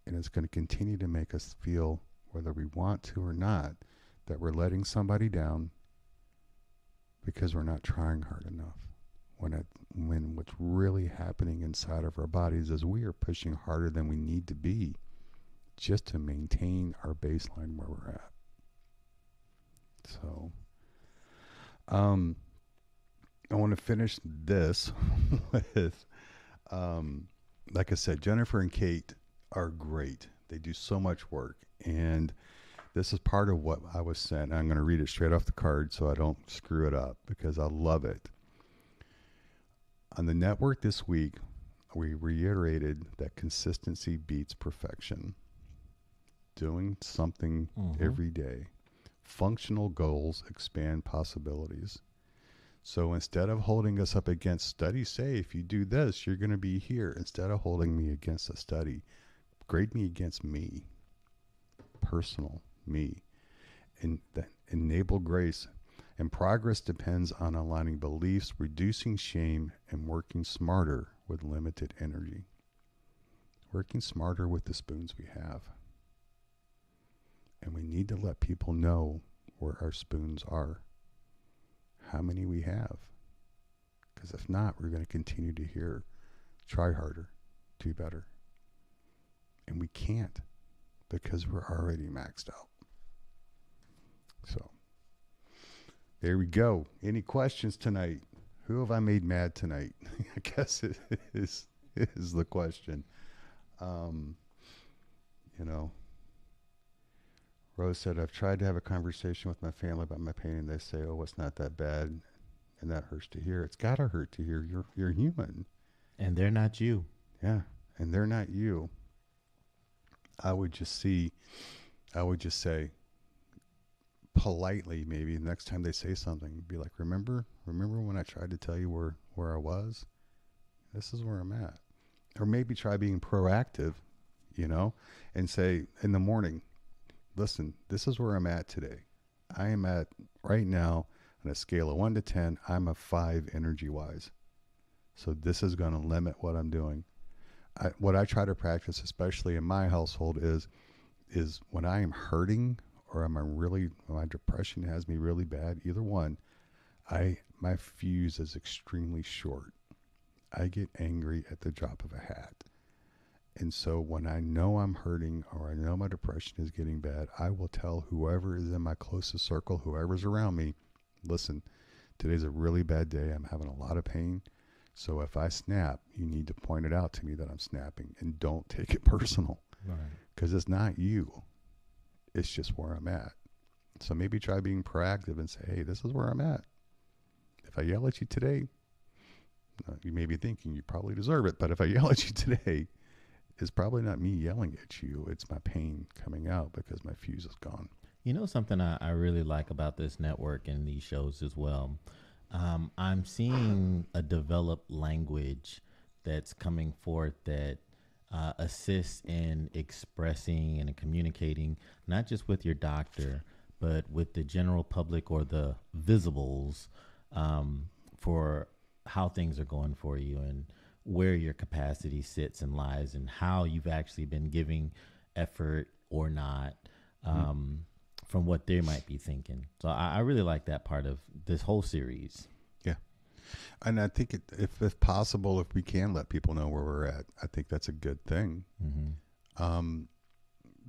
And it's going to continue to make us feel, whether we want to or not, that we're letting somebody down because we're not trying hard enough. When what's really happening inside of our bodies is we are pushing harder than we need to be just to maintain our baseline where we're at. So, I want to finish this with, like I said, Jennifer and Kate are great. They do so much work. And this is part of what I was sent. I'm going to read it straight off the card so I don't screw it up because I love it. On the network this week, we reiterated that consistency beats perfection. Doing something every day. Functional goals expand possibilities. So instead of holding us up against studies, say if you do this, you're going to be here. Instead of holding me against a study, grade me against me. Personal, me. And enable grace. And progress depends on aligning beliefs, reducing shame, and working smarter with limited energy. Working smarter with the spoons we have. And we need to let people know where our spoons are, how many we have. Because if not, we're going to continue to hear, try harder, do better. And we can't because we're already maxed out. So, there we go. Any questions tonight? Who have I made mad tonight? I guess it is the question. Rose said, I've tried to have a conversation with my family about my pain, and they say, oh, it's not that bad. And that hurts to hear. It's got to hurt to hear. You're human. And they're not you. Yeah. And they're not you. I would just say, politely, maybe the next time they say something, be like, remember when I tried to tell you where I was? This is where I'm at. Or maybe try being proactive, and say in the morning, listen, this is where I'm at today. I am at right now on a scale of 1 to 10, I'm a 5 energy wise. So this is going to limit what I'm doing. What I try to practice, especially in my household, is when I am hurting or my depression has me really bad, either one, my fuse is extremely short. I get angry at the drop of a hat. And so when I know I'm hurting or I know my depression is getting bad, I will tell whoever is in my closest circle, whoever's around me, listen, today's a really bad day. I'm having a lot of pain. So if I snap, you need to point it out to me that I'm snapping, and don't take it personal. Right. Because it's not you. It's just where I'm at. So maybe try being proactive and say, hey, this is where I'm at. If I yell at you today, you may be thinking you probably deserve it, but if I yell at you today, it's probably not me yelling at you. It's my pain coming out because my fuse is gone. You know, something I really like about this network and these shows as well. I'm seeing a developed language that's coming forth that assists in expressing and communicating, not just with your doctor, but with the general public or the visibles, for how things are going for you and where your capacity sits and lies and how you've actually been giving effort or not, from what they might be thinking. So I really like that part of this whole series. Yeah. And I think if possible, if we can let people know where we're at, I think that's a good thing. Mm-hmm.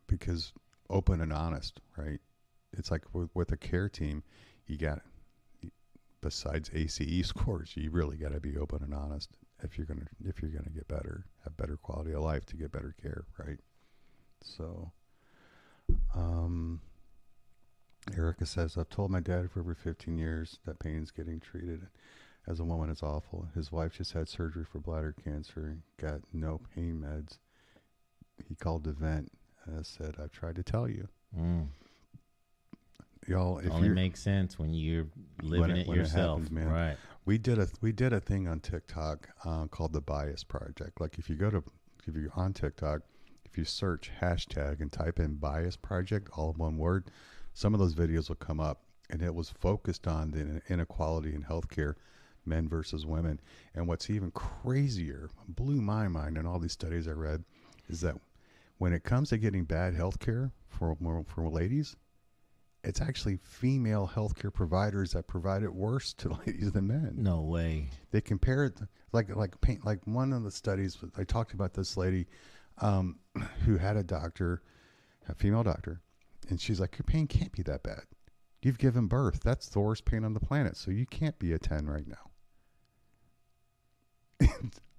Because open and honest, right? It's like with a care team, you got, besides ACE scores, you really got to be open and honest if you're gonna get better, have better quality of life, to get better care, right? So, Erica says, I've told my dad for over 15 years that pain's getting treated. As a woman, it's awful. His wife just had surgery for bladder cancer, got no pain meds. He called the vent and said, I've tried to tell you. Y'all, if only makes sense when you're living it yourself. Happens, man. Right. We did a thing on TikTok called the Bias Project. Like if you're on TikTok, if you search hashtag and type in Bias Project, all in one word, some of those videos will come up, and it was focused on the inequality in healthcare, men versus women. And what's even crazier, blew my mind in all these studies I read, is that when it comes to getting bad healthcare for ladies, it's actually female healthcare providers that provide it worse to ladies than men. No way. They compare it like one of the studies. I talked about this lady who had a female doctor, and she's like, your pain can't be that bad. You've given birth. That's the worst pain on the planet. So you can't be a 10 right now.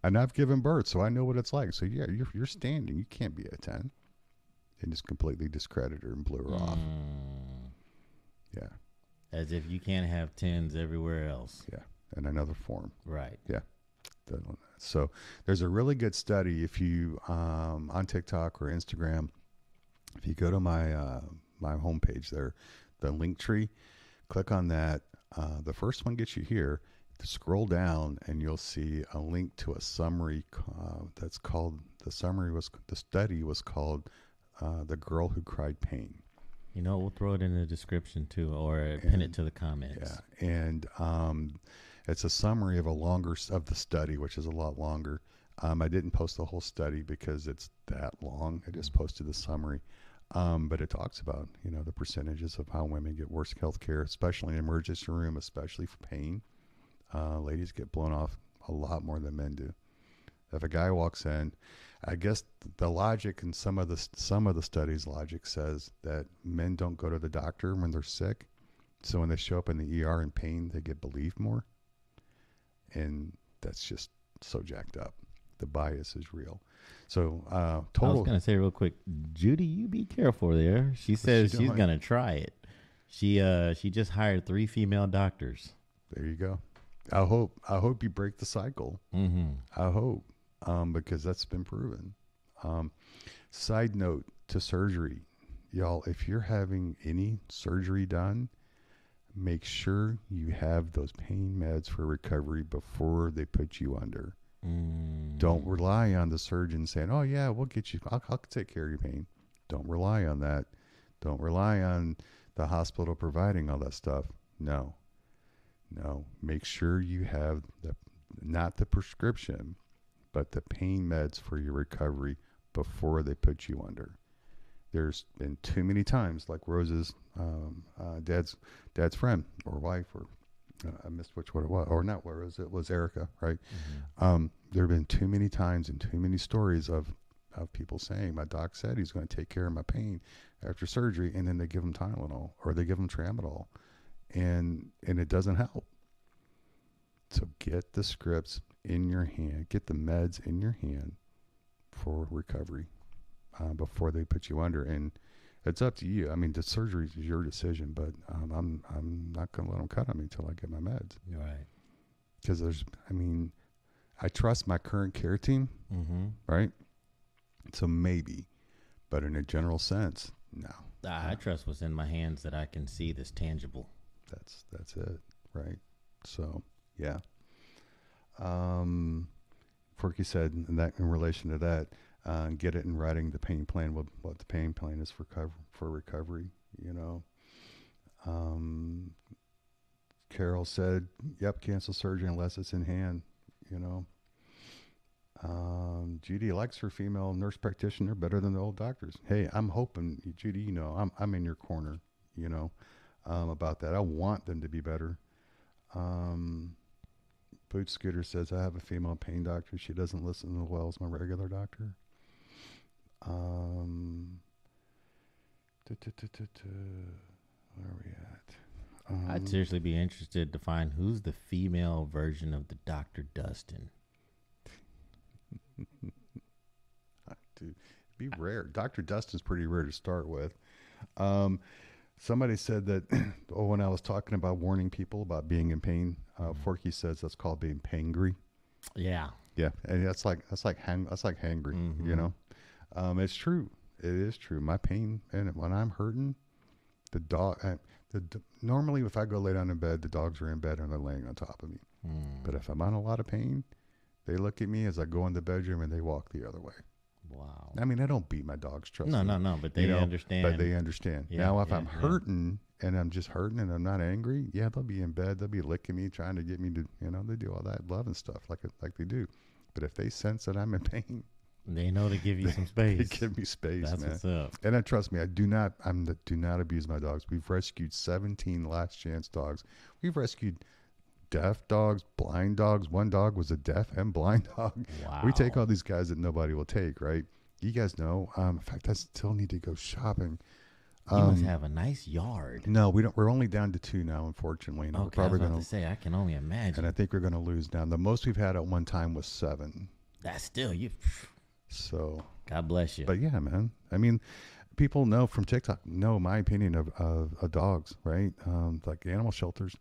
And I've given birth, so I know what it's like. So yeah, you're standing. You can't be a 10. And just completely discredited her and blew her off. Yeah. As if you can't have 10s everywhere else. Yeah. In another form. Right. Yeah. So there's a really good study if you, on TikTok or Instagram, if you go to my homepage there, the link tree, click on that. The first one gets you here. Scroll down and you'll see a link to a summary that's called, the study was called The Girl Who Cried Pain. You know, we'll throw it in the description too, or pin it to the comments. Yeah. And it's a summary of of the study, which is a lot longer. I didn't post the whole study because it's that long. I just posted the summary. But it talks about, the percentages of how women get worse health care, especially in the emergency room, especially for pain. Ladies get blown off a lot more than men do. If a guy walks in, I guess the logic in some of the studies logic says that men don't go to the doctor when they're sick. So when they show up in the ER in pain, they get believed more. And that's just so jacked up. The bias is real. So I was total. gonna say real quick, Judy, you be careful there. She What's says she she's doing? gonna try it. She just hired 3 female doctors. There you go. I hope you break the cycle. Mm-hmm. I hope, because that's been proven. Um, Side note to surgery, y'all, if you're having any surgery done, make sure you have those pain meds for recovery before they put you under. Don't rely on the surgeon saying, "Oh yeah, we'll get you. I'll take care of your pain." Don't rely on that. Don't rely on the hospital providing all that stuff. No, no. Make sure you have not the prescription, but the pain meds for your recovery before they put you under. There's been too many times, like Rose's dad's friend or wife, or I missed which one it was, or not Rose, it was Erica, right? There have been too many times and too many stories of people saying, my doc said he's going to take care of my pain after surgery, and then they give them Tylenol or they give them Tramadol, and it doesn't help. So get the scripts in your hand, get the meds in your hand for recovery before they put you under. And it's up to you. I mean, the surgery is your decision, but I'm not going to let them cut on me until I get my meds. Right. Because I trust my current care team, right? So maybe, but in a general sense, no. I trust what's in my hands that I can see that's tangible. That's it, right? So yeah. Forky said that in relation to that, get it in writing, the pain plan, what the pain plan is for recovery, you know. Carol said, yep, cancel surgery unless it's in hand, you know. Judy likes her female nurse practitioner better than the old doctors. Hey, I'm hoping, Judy, you know, I'm in your corner, you know, about that. I want them to be better. Boot Scooter says, I have a female pain doctor. She doesn't listen as well as my regular doctor. Where are we at? I'd seriously be interested to find who's the female version of the Dr. Dustin. Dude, be rare. Dr. Dustin's pretty rare to start with. Somebody said that when I was talking about warning people about being in pain, Forky says that's called being pangry. Yeah. Yeah, and that's like hangry. You know, it's true. It is true. My pain, and when I'm hurting, the dog. Normally, if I go lay down in bed, the dogs are in bed and they're laying on top of me. But if I'm on a lot of pain, they look at me as I go in the bedroom and they walk the other way. Wow. I mean, I don't beat my dogs, trust me. No, but they understand. But they understand. Yeah, now, if yeah, I'm yeah. hurting and I'm just hurting and I'm not angry, yeah, they'll be in bed. They'll be licking me, trying to get me to, you know, they do all that love and stuff like they do. But if they sense that I'm in pain, they know to give you some space. they give me space, That's man. what's up. And then trust me, do not abuse my dogs. We've rescued 17 last chance dogs. We've rescued deaf dogs, blind dogs. One dog was a deaf and blind dog. Wow. We take all these guys that nobody will take, right? You guys know. In fact, I still need to go shopping. You must have a nice yard. No, we don't. We're only down to 2 now, unfortunately. And we're Okay, I was probably about going to say, I can only imagine. and I think we're going to lose down. The most we've had at one time was 7. That's still you. So, God bless you. but yeah, man. I mean, people know from TikTok, know my opinion of dogs, right? Like animal shelters,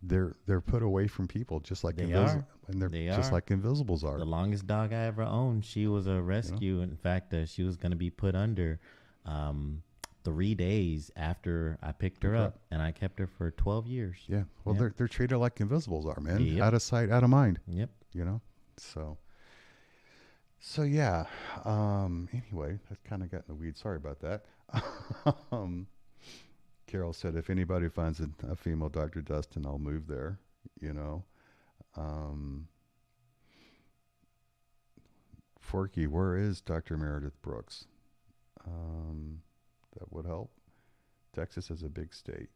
they're put away from people, just like They and are. they're They just are. like invisibles are. The longest dog I ever owned, she was a rescue. In fact, she was going to be put under 3 days after I picked her up, and I kept her for 12 years. Yeah, well, Yep. they're treated like invisibles are, man. Yep. Out of sight, out of mind. Yep. You know, so yeah. Anyway, that kind of got in the weeds. Sorry about that. Carol said, if anybody finds a female Dr. Dustin, I'll move there. You know, Forky, where is Dr. Meredith Brooks? That would help. Texas is a big state.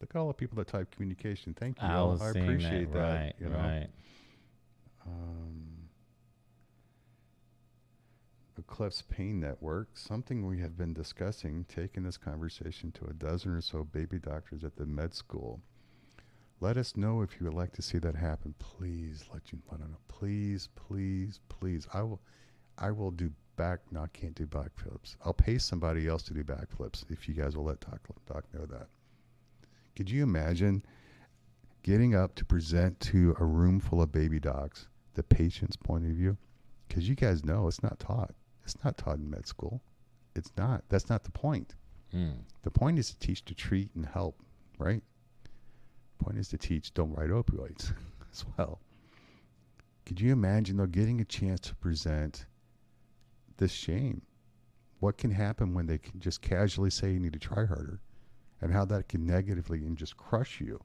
Look at all the people that type communication. Thank you. I was I seeing appreciate that. Right, you know? right. Eclipse Pain Network, something we have been discussing, taking this conversation to a dozen or so baby doctors at the med school. Let us know if you would like to see that happen. Please let us know. Please, please, please. I will do back. No, I can't do backflips. I'll pay somebody else to do backflips if you guys will let Doc know that. Could you imagine getting up to present to a room full of baby docs the patient's point of view? Because you guys know it's not taught. It's not taught in med school. It's not. That's not the point. The point is to teach, to treat, and help, right? The point is to teach, don't write opioids as well. Could you imagine, though, getting a chance to present this shame? What can happen when they can just casually say you need to try harder, and how that can negatively and just crush you?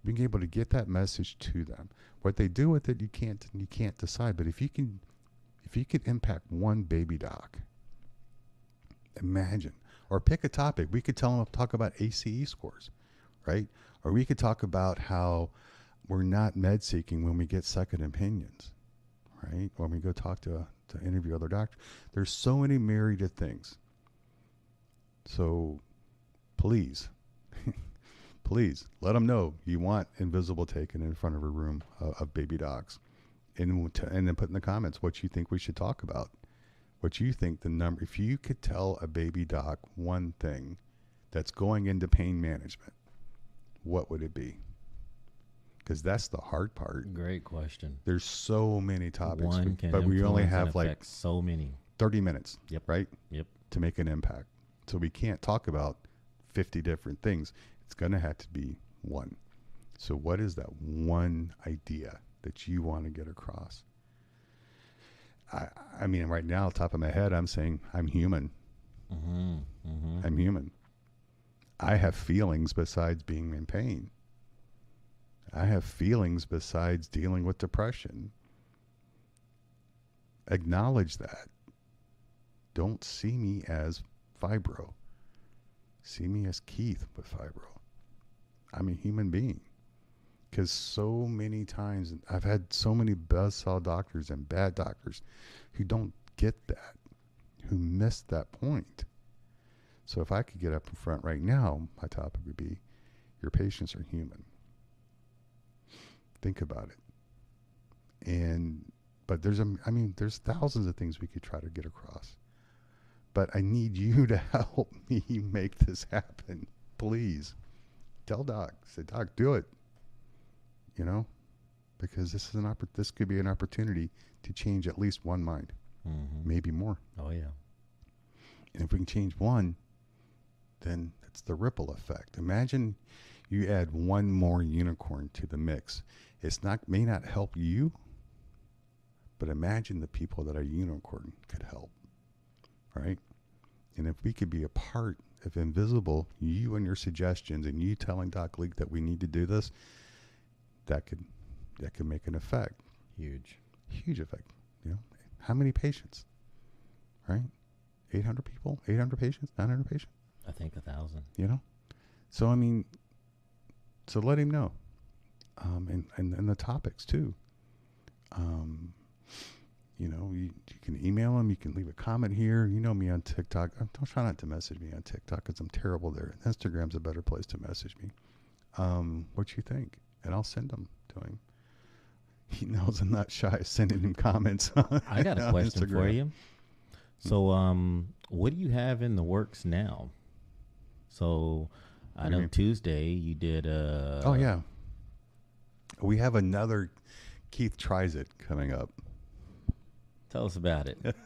Being able to get that message to them. What they do with it, you can't decide. But if you could impact one baby doc, imagine. Or pick a topic. We could tell them to talk about ACE scores, right? Or we could talk about how we're not med seeking when we get second opinions, right? When we go talk to interview other doctors. There's so many myriad of things. So please, please let them know you want invisible taken in front of a room of baby docs, and then put in the comments what you think we should talk about. What you think the number, if you could tell a baby doc one thing that's going into pain management, what would it be? Because that's the hard part. Great question. There's so many topics, One can but we only have like affect so many. 30 minutes, Yep. right? Yep. To make an impact. So we can't talk about 50 different things. It's going to have to be one. So what is that one idea that you want to get across? I mean, right now, top of my head, I'm saying I'm human. I'm human. I have feelings besides being in pain. I have feelings besides dealing with depression. Acknowledge that. Don't see me as fibro. See me as Keith with fibro. I'm a human being. Because so many times, I've had so many buzzsaw doctors and bad doctors who don't get that, who miss that point. So if I could get up in front right now, my topic would be, your patients are human. Think about it. But there's thousands of things we could try to get across. But I need you to help me make this happen. Please. Tell Doc. Say, Doc, do it. You know, because this could be an opportunity to change at least one mind, maybe more. Oh yeah. And if we can change one, then that's the ripple effect. Imagine you add one more unicorn to the mix. May not help you, but imagine the people that a unicorn could help, right? And if we could be a part of Invisible, you and your suggestions, and you telling Doc Leak that we need to do this, that could make an effect. Huge effect. You know, how many patients? Right? 800 people? 800 patients? 900 patients? I think 1,000. You know? So I mean, so let him know. And the topics too. You know, you can email him. You can leave a comment here. You know me on TikTok. Don't try not to message me on TikTok because I'm terrible there. Instagram's a better place to message me. What you think? And I'll send them to him. He knows I'm not shy of sending him comments. I got a question Instagram. for you. So, what do you have in the works now? So, I know Tuesday you did. Oh yeah, we have another Keith Tries It coming up. Tell us about it.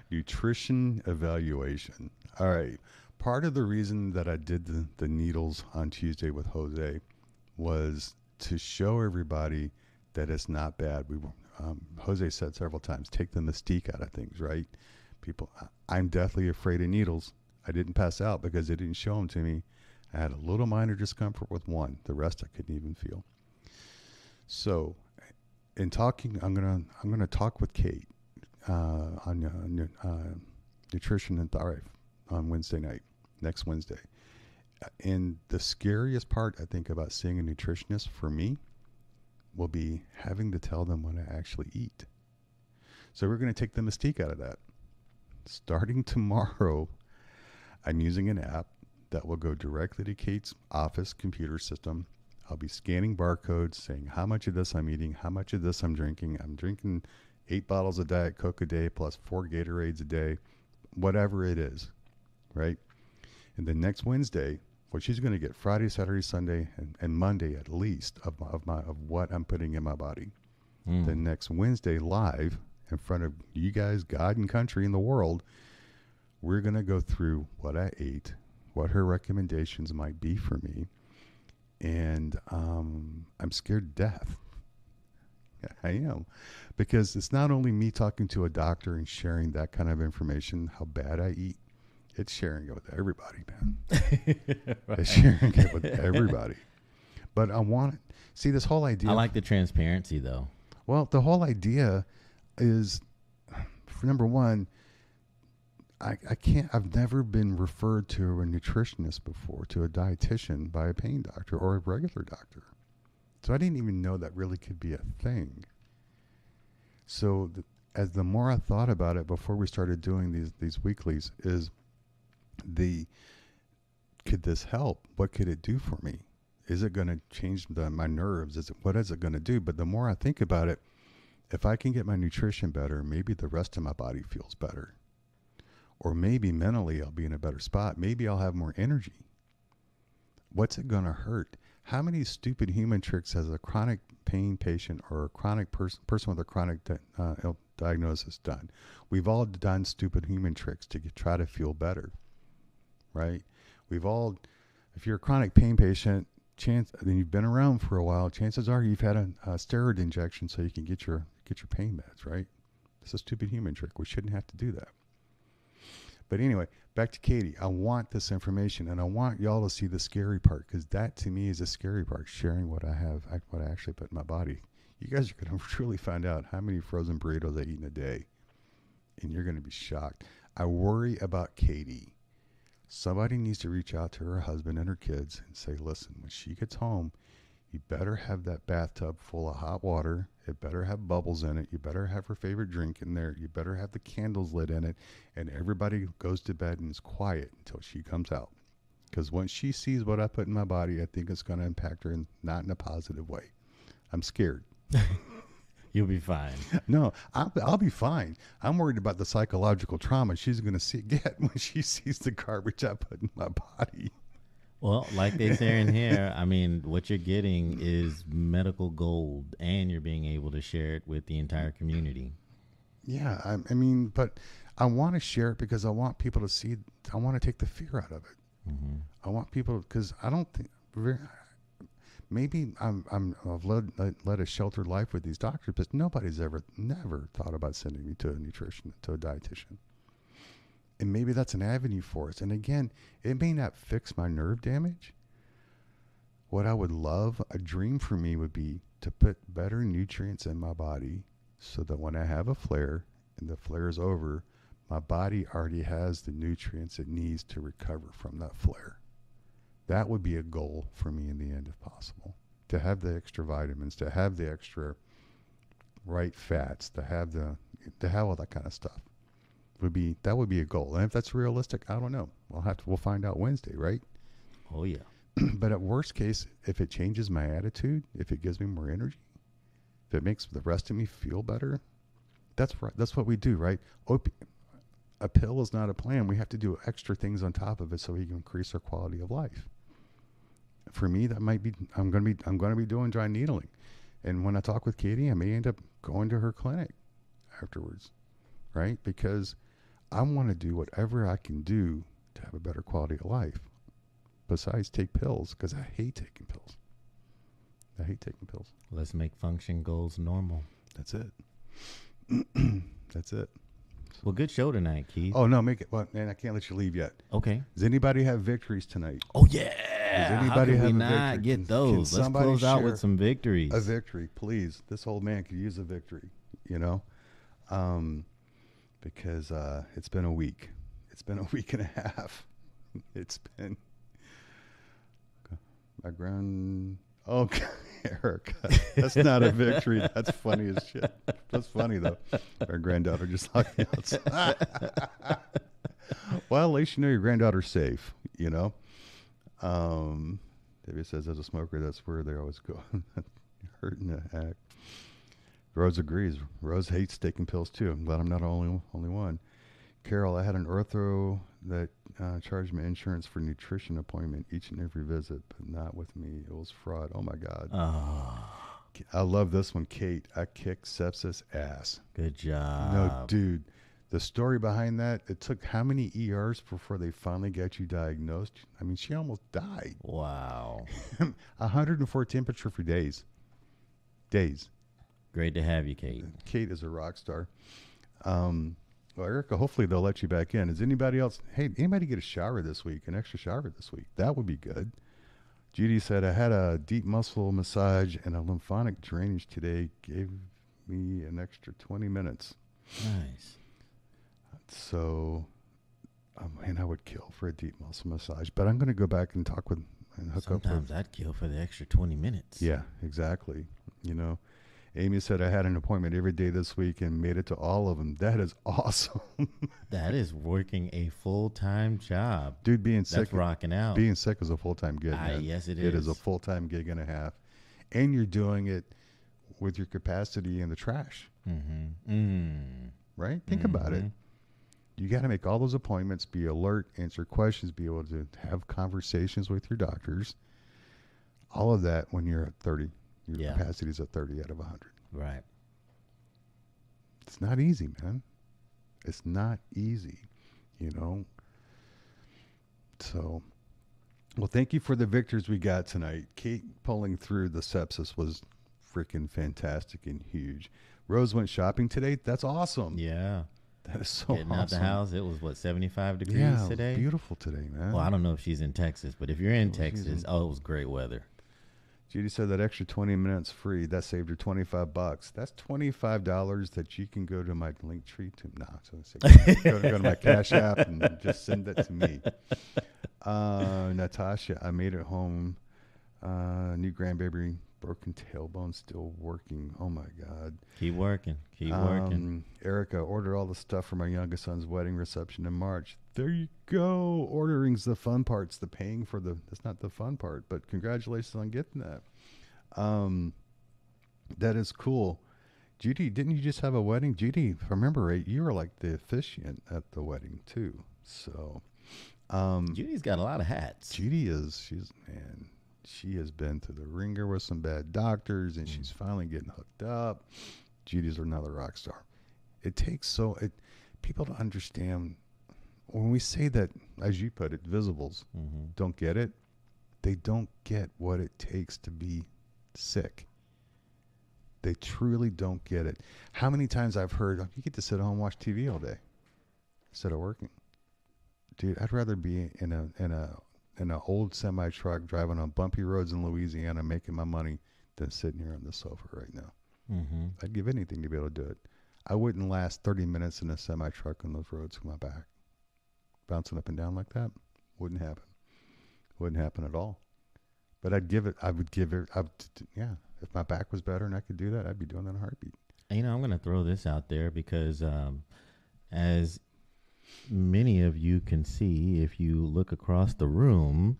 Nutrition evaluation. All right. Part of the reason that I did the needles on Tuesday with Jose was to show everybody that it's not bad. Jose said several times, take the mystique out of things, right? People, I'm deathly afraid of needles. I didn't pass out because they didn't show them to me. I had a little minor discomfort with one. The rest I couldn't even feel. So, in talking, I'm gonna talk with Kate on nutrition and thrive on Wednesday night, next Wednesday. And the scariest part, I think, about seeing a nutritionist for me will be having to tell them what I actually eat. So we're going to take the mystique out of that. Starting tomorrow, I'm using an app that will go directly to Kate's office computer system I'll be scanning barcodes saying how much of this I'm eating, how much of this I'm drinking. I'm drinking 8 bottles of Diet Coke a day plus 4 Gatorades a day, whatever it is, right? And then next Wednesday, well, she's going to get Friday, Saturday, Sunday, and Monday at least of what I'm putting in my body. Then next Wednesday, live in front of you guys, God and country and the world, we're going to go through what I ate, what her recommendations might be for me, and I'm scared to death. I am, because it's not only me talking to a doctor and sharing that kind of information, how bad I eat. It's sharing it with everybody, man. Right. It's sharing it with everybody. But I want to see this whole idea. I like the transparency, though. Well, the whole idea is, for number one, I've never been referred to a nutritionist before, to a dietitian by a pain doctor or a regular doctor. So I didn't even know that really could be a thing. So as the more I thought about it before we started doing these weeklies is, could this help? What could it do for me? Is it going to change my nerves? What is it going to do? But the more I think about it, if I can get my nutrition better, maybe the rest of my body feels better. Or maybe mentally I'll be in a better spot. Maybe I'll have more energy. What's it going to hurt? How many stupid human tricks has a chronic pain patient or a chronic person with a chronic diagnosis done? We've all done stupid human tricks to try to feel better. Right? We've all, if you're a chronic pain patient, then you've been around for a while, chances are you've had a steroid injection so you can get your pain meds, right? It's a stupid human trick. We shouldn't have to do that. But anyway, back to Katie. I want this information, and I want y'all to see the scary part, because that to me is the scary part, sharing what I have, what I actually put in my body. You guys are going to truly find out how many frozen burritos I eat in a day, and you're going to be shocked. I worry about Katie. Somebody needs to reach out to her husband and her kids and say, listen, when she gets home, you better have that bathtub full of hot water. It better have bubbles in it. You better have her favorite drink in there. You better have the candles lit in it. And everybody goes to bed and is quiet until she comes out. Because once she sees what I put in my body, I think it's going to impact her, not in a positive way. I'm scared. You'll be fine. No, I'll be fine. I'm worried about the psychological trauma she's going to get when she sees the garbage I put in my body. Well, like they say in here, I mean, what you're getting is medical gold, and you're being able to share it with the entire community. Yeah, I mean, but I want to share it because I want people to see. I want to take the fear out of it. Mm-hmm. I want people, because I don't think maybe I've led a sheltered life with these doctors, but nobody's never thought about sending me to a dietitian. And maybe that's an avenue for us. And again, it may not fix my nerve damage. What I would love, a dream for me would be to put better nutrients in my body so that when I have a flare and the flare is over, my body already has the nutrients it needs to recover from that flare. That would be a goal for me in the end, if possible. To have the extra vitamins, to have the extra right fats, to have all that kind of stuff. That would be a goal. And if that's realistic, I don't know. We'll find out Wednesday, right? Oh yeah. But at worst case, if it changes my attitude, if it gives me more energy, if it makes the rest of me feel better, that's right. That's what we do, right? A pill is not a plan. We have to do extra things on top of it so we can increase our quality of life. For me, that might be I'm going to be doing dry needling, and when I talk with Katie, I may end up going to her clinic afterwards, right? Because I want to do whatever I can do to have a better quality of life, besides take pills, because I hate taking pills. Let's make function goals normal. That's it. That's it. Well, good show tonight, Keith. Oh, no, make it. Well, man, I can't let you leave yet. Okay. Does anybody have victories tonight? Oh, yeah. Does anybody How can we have a not victory? get those? Let's close out with some victories. A victory, please. This old man could use a victory, because it's been a week. It's been a week and a half. It's been my haircut. That's not a victory. That's funny as shit. That's funny, though. Our granddaughter just locked me outside. Well, at least you know your granddaughter's safe, It's David says, as a smoker, that's where they always go. Hurting the act. Rose agrees. Rose hates taking pills too. I'm glad I'm not only one. Carol, I had an ortho that charged me insurance for nutrition appointment each and every visit, but not with me. It was fraud. Oh my God. Oh, I love this one, Kate. I kicked sepsis ass. good job. No, dude. The story behind that, it took how many ERs before they finally got you diagnosed? I mean, she almost died. Wow. 104 temperature for days. Days. Great to have you, Kate. Kate is a rock star. Well, Erica, hopefully they'll let you back in. Is anybody else? Hey, anybody get a shower this week? An extra shower this week? That would be good. Judy said, I had a deep muscle massage and a lymphatic drainage today. Gave me an extra 20 minutes. Nice. So, man, I would kill for a deep muscle massage. But I'm going to go back and talk with and hook up with. Sometimes I'd kill for the extra 20 minutes. Yeah, exactly. Amy said, I had an appointment every day this week and made it to all of them. That is awesome. That is working a full-time job. Dude, being sick. That's rocking out. Being sick is a full-time gig, man. Yes, it is. It is a full-time gig and a half. And you're doing it with your capacity in the trash. Mm-hmm. Mm. Right? Think about it. Mhm. You got to make all those appointments, be alert, answer questions, be able to have conversations with your doctors. All of that when you're at 30. Your capacity is at 30 out of 100. Right. It's not easy, man. It's not easy, So, well, thank you for the victors we got tonight. Kate pulling through the sepsis was freaking fantastic and huge. Rose went shopping today. That's awesome. Yeah. That is so Getting awesome. out the house, it was 75 degrees Yeah, it today. was beautiful today, man. Well, I don't know if she's in Texas, but if you're in Well, Texas, in- it was great weather. Judy said that extra 20 minutes free. That saved her $25. That's $25 that you can go to my link tree to. No, go to my Cash App and just send that to me. Natasha, I made it home. New grandbaby, broken tailbone, still working. Oh my God. Keep working. Keep working. Erica, order all the stuff for my youngest son's wedding reception in March. There you go. Ordering's the fun part. It's the paying for that's not the fun part, but congratulations on getting that. That is cool. Judy, didn't you just have a wedding? Judy, if I remember right, you were like the officiant at the wedding too. So, Judy's got a lot of hats. Judy she has been to the ringer with some bad doctors, and she's finally getting hooked up. Judy's another rock star. It takes people to understand when we say that, as you put it, visibles don't get it. They don't get what it takes to be sick. They truly don't get it. How many times I've heard, you get to sit at home and watch TV all day instead of working. Dude, I'd rather be in an old semi truck driving on bumpy roads in Louisiana making my money than sitting here on the sofa right now. Mm-hmm. I'd give anything to be able to do it. I wouldn't last 30 minutes in a semi truck on those roads with my back bouncing up and down like that. Wouldn't happen. Wouldn't happen at all. But yeah. If my back was better and I could do that, I'd be doing that in a heartbeat. And, I'm going to throw this out there because as many of you can see, if you look across the room,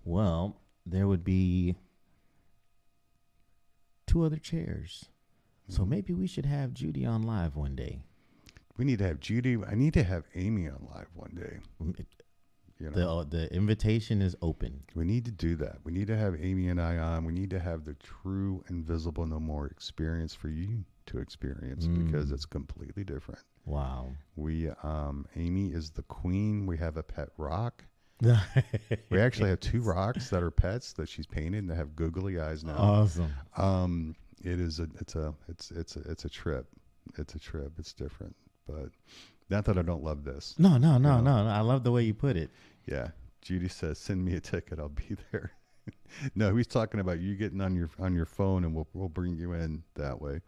well, there would be 2 other chairs. So maybe we should have Judy on live one day. We need to have Judy. I need to have Amy on live one day. The invitation is open. We need to do that. We need to have Amy and I on. We need to have the true invisible no more experience for you to experience because it's completely different. Wow. Amy is the queen. We have a pet rock. We actually have 2 rocks that are pets that she's painted and they have googly eyes now. Awesome. It's a trip. It's a trip. It's different, but not that I don't love this. No. I love the way you put it. Yeah. Judy says, send me a ticket. I'll be there. No, he's talking about you getting on your phone and we'll bring you in that way.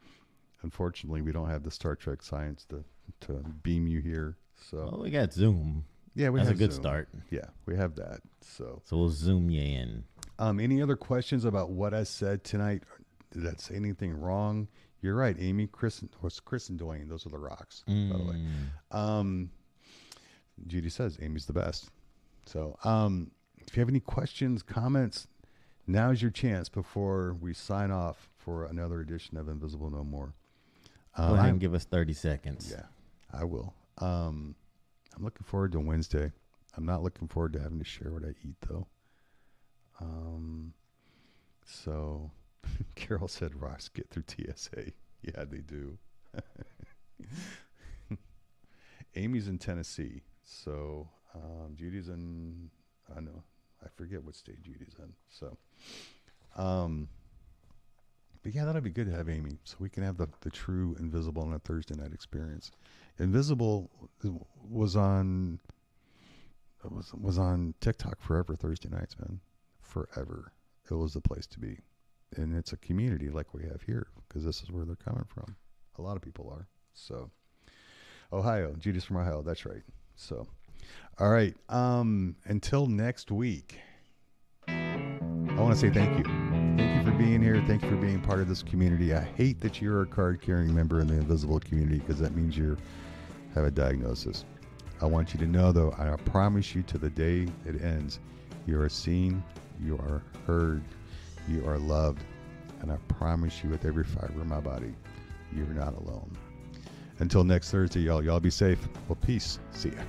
Unfortunately, we don't have the Star Trek science to beam you here. So well, we got Zoom. Yeah, that's a good Zoom. start. Yeah, we have that. So we'll Zoom you in. Any other questions about what I said tonight? Did that say anything wrong? You're right, Amy. Chris and Dwayne. Those are the rocks, by the way. Judy says Amy's the best. So if you have any questions, comments, Now's your chance before we sign off for another edition of Invisible No More. Go ahead and give us 30 seconds. Yeah, I will. I'm looking forward to Wednesday. I'm not looking forward to having to share what I eat, though. So Carol said, Ross, get through TSA. Yeah, they do. Amy's in Tennessee. So Judy's in, I know, I forget what state Judy's in. So, but yeah, that'll be good to have Amy, so we can have the true Invisible on a Thursday night experience. Invisible was on TikTok forever. Thursday nights, man, forever. It was the place to be, and it's a community like we have here because this is where they're coming from. A lot of people are. So, Ohio, Judy's from Ohio. That's right. So, all right. Until next week, I want to say thank you. Thank you for being here. Thank you for being part of this community. I hate that you're a card-carrying member in the Invisible community because that means you have a diagnosis. I want you to know, though, I promise you to the day it ends, you are seen, you are heard, you are loved, and I promise you with every fiber of my body, you're not alone. Until next Thursday, y'all be safe. Well, peace. See ya.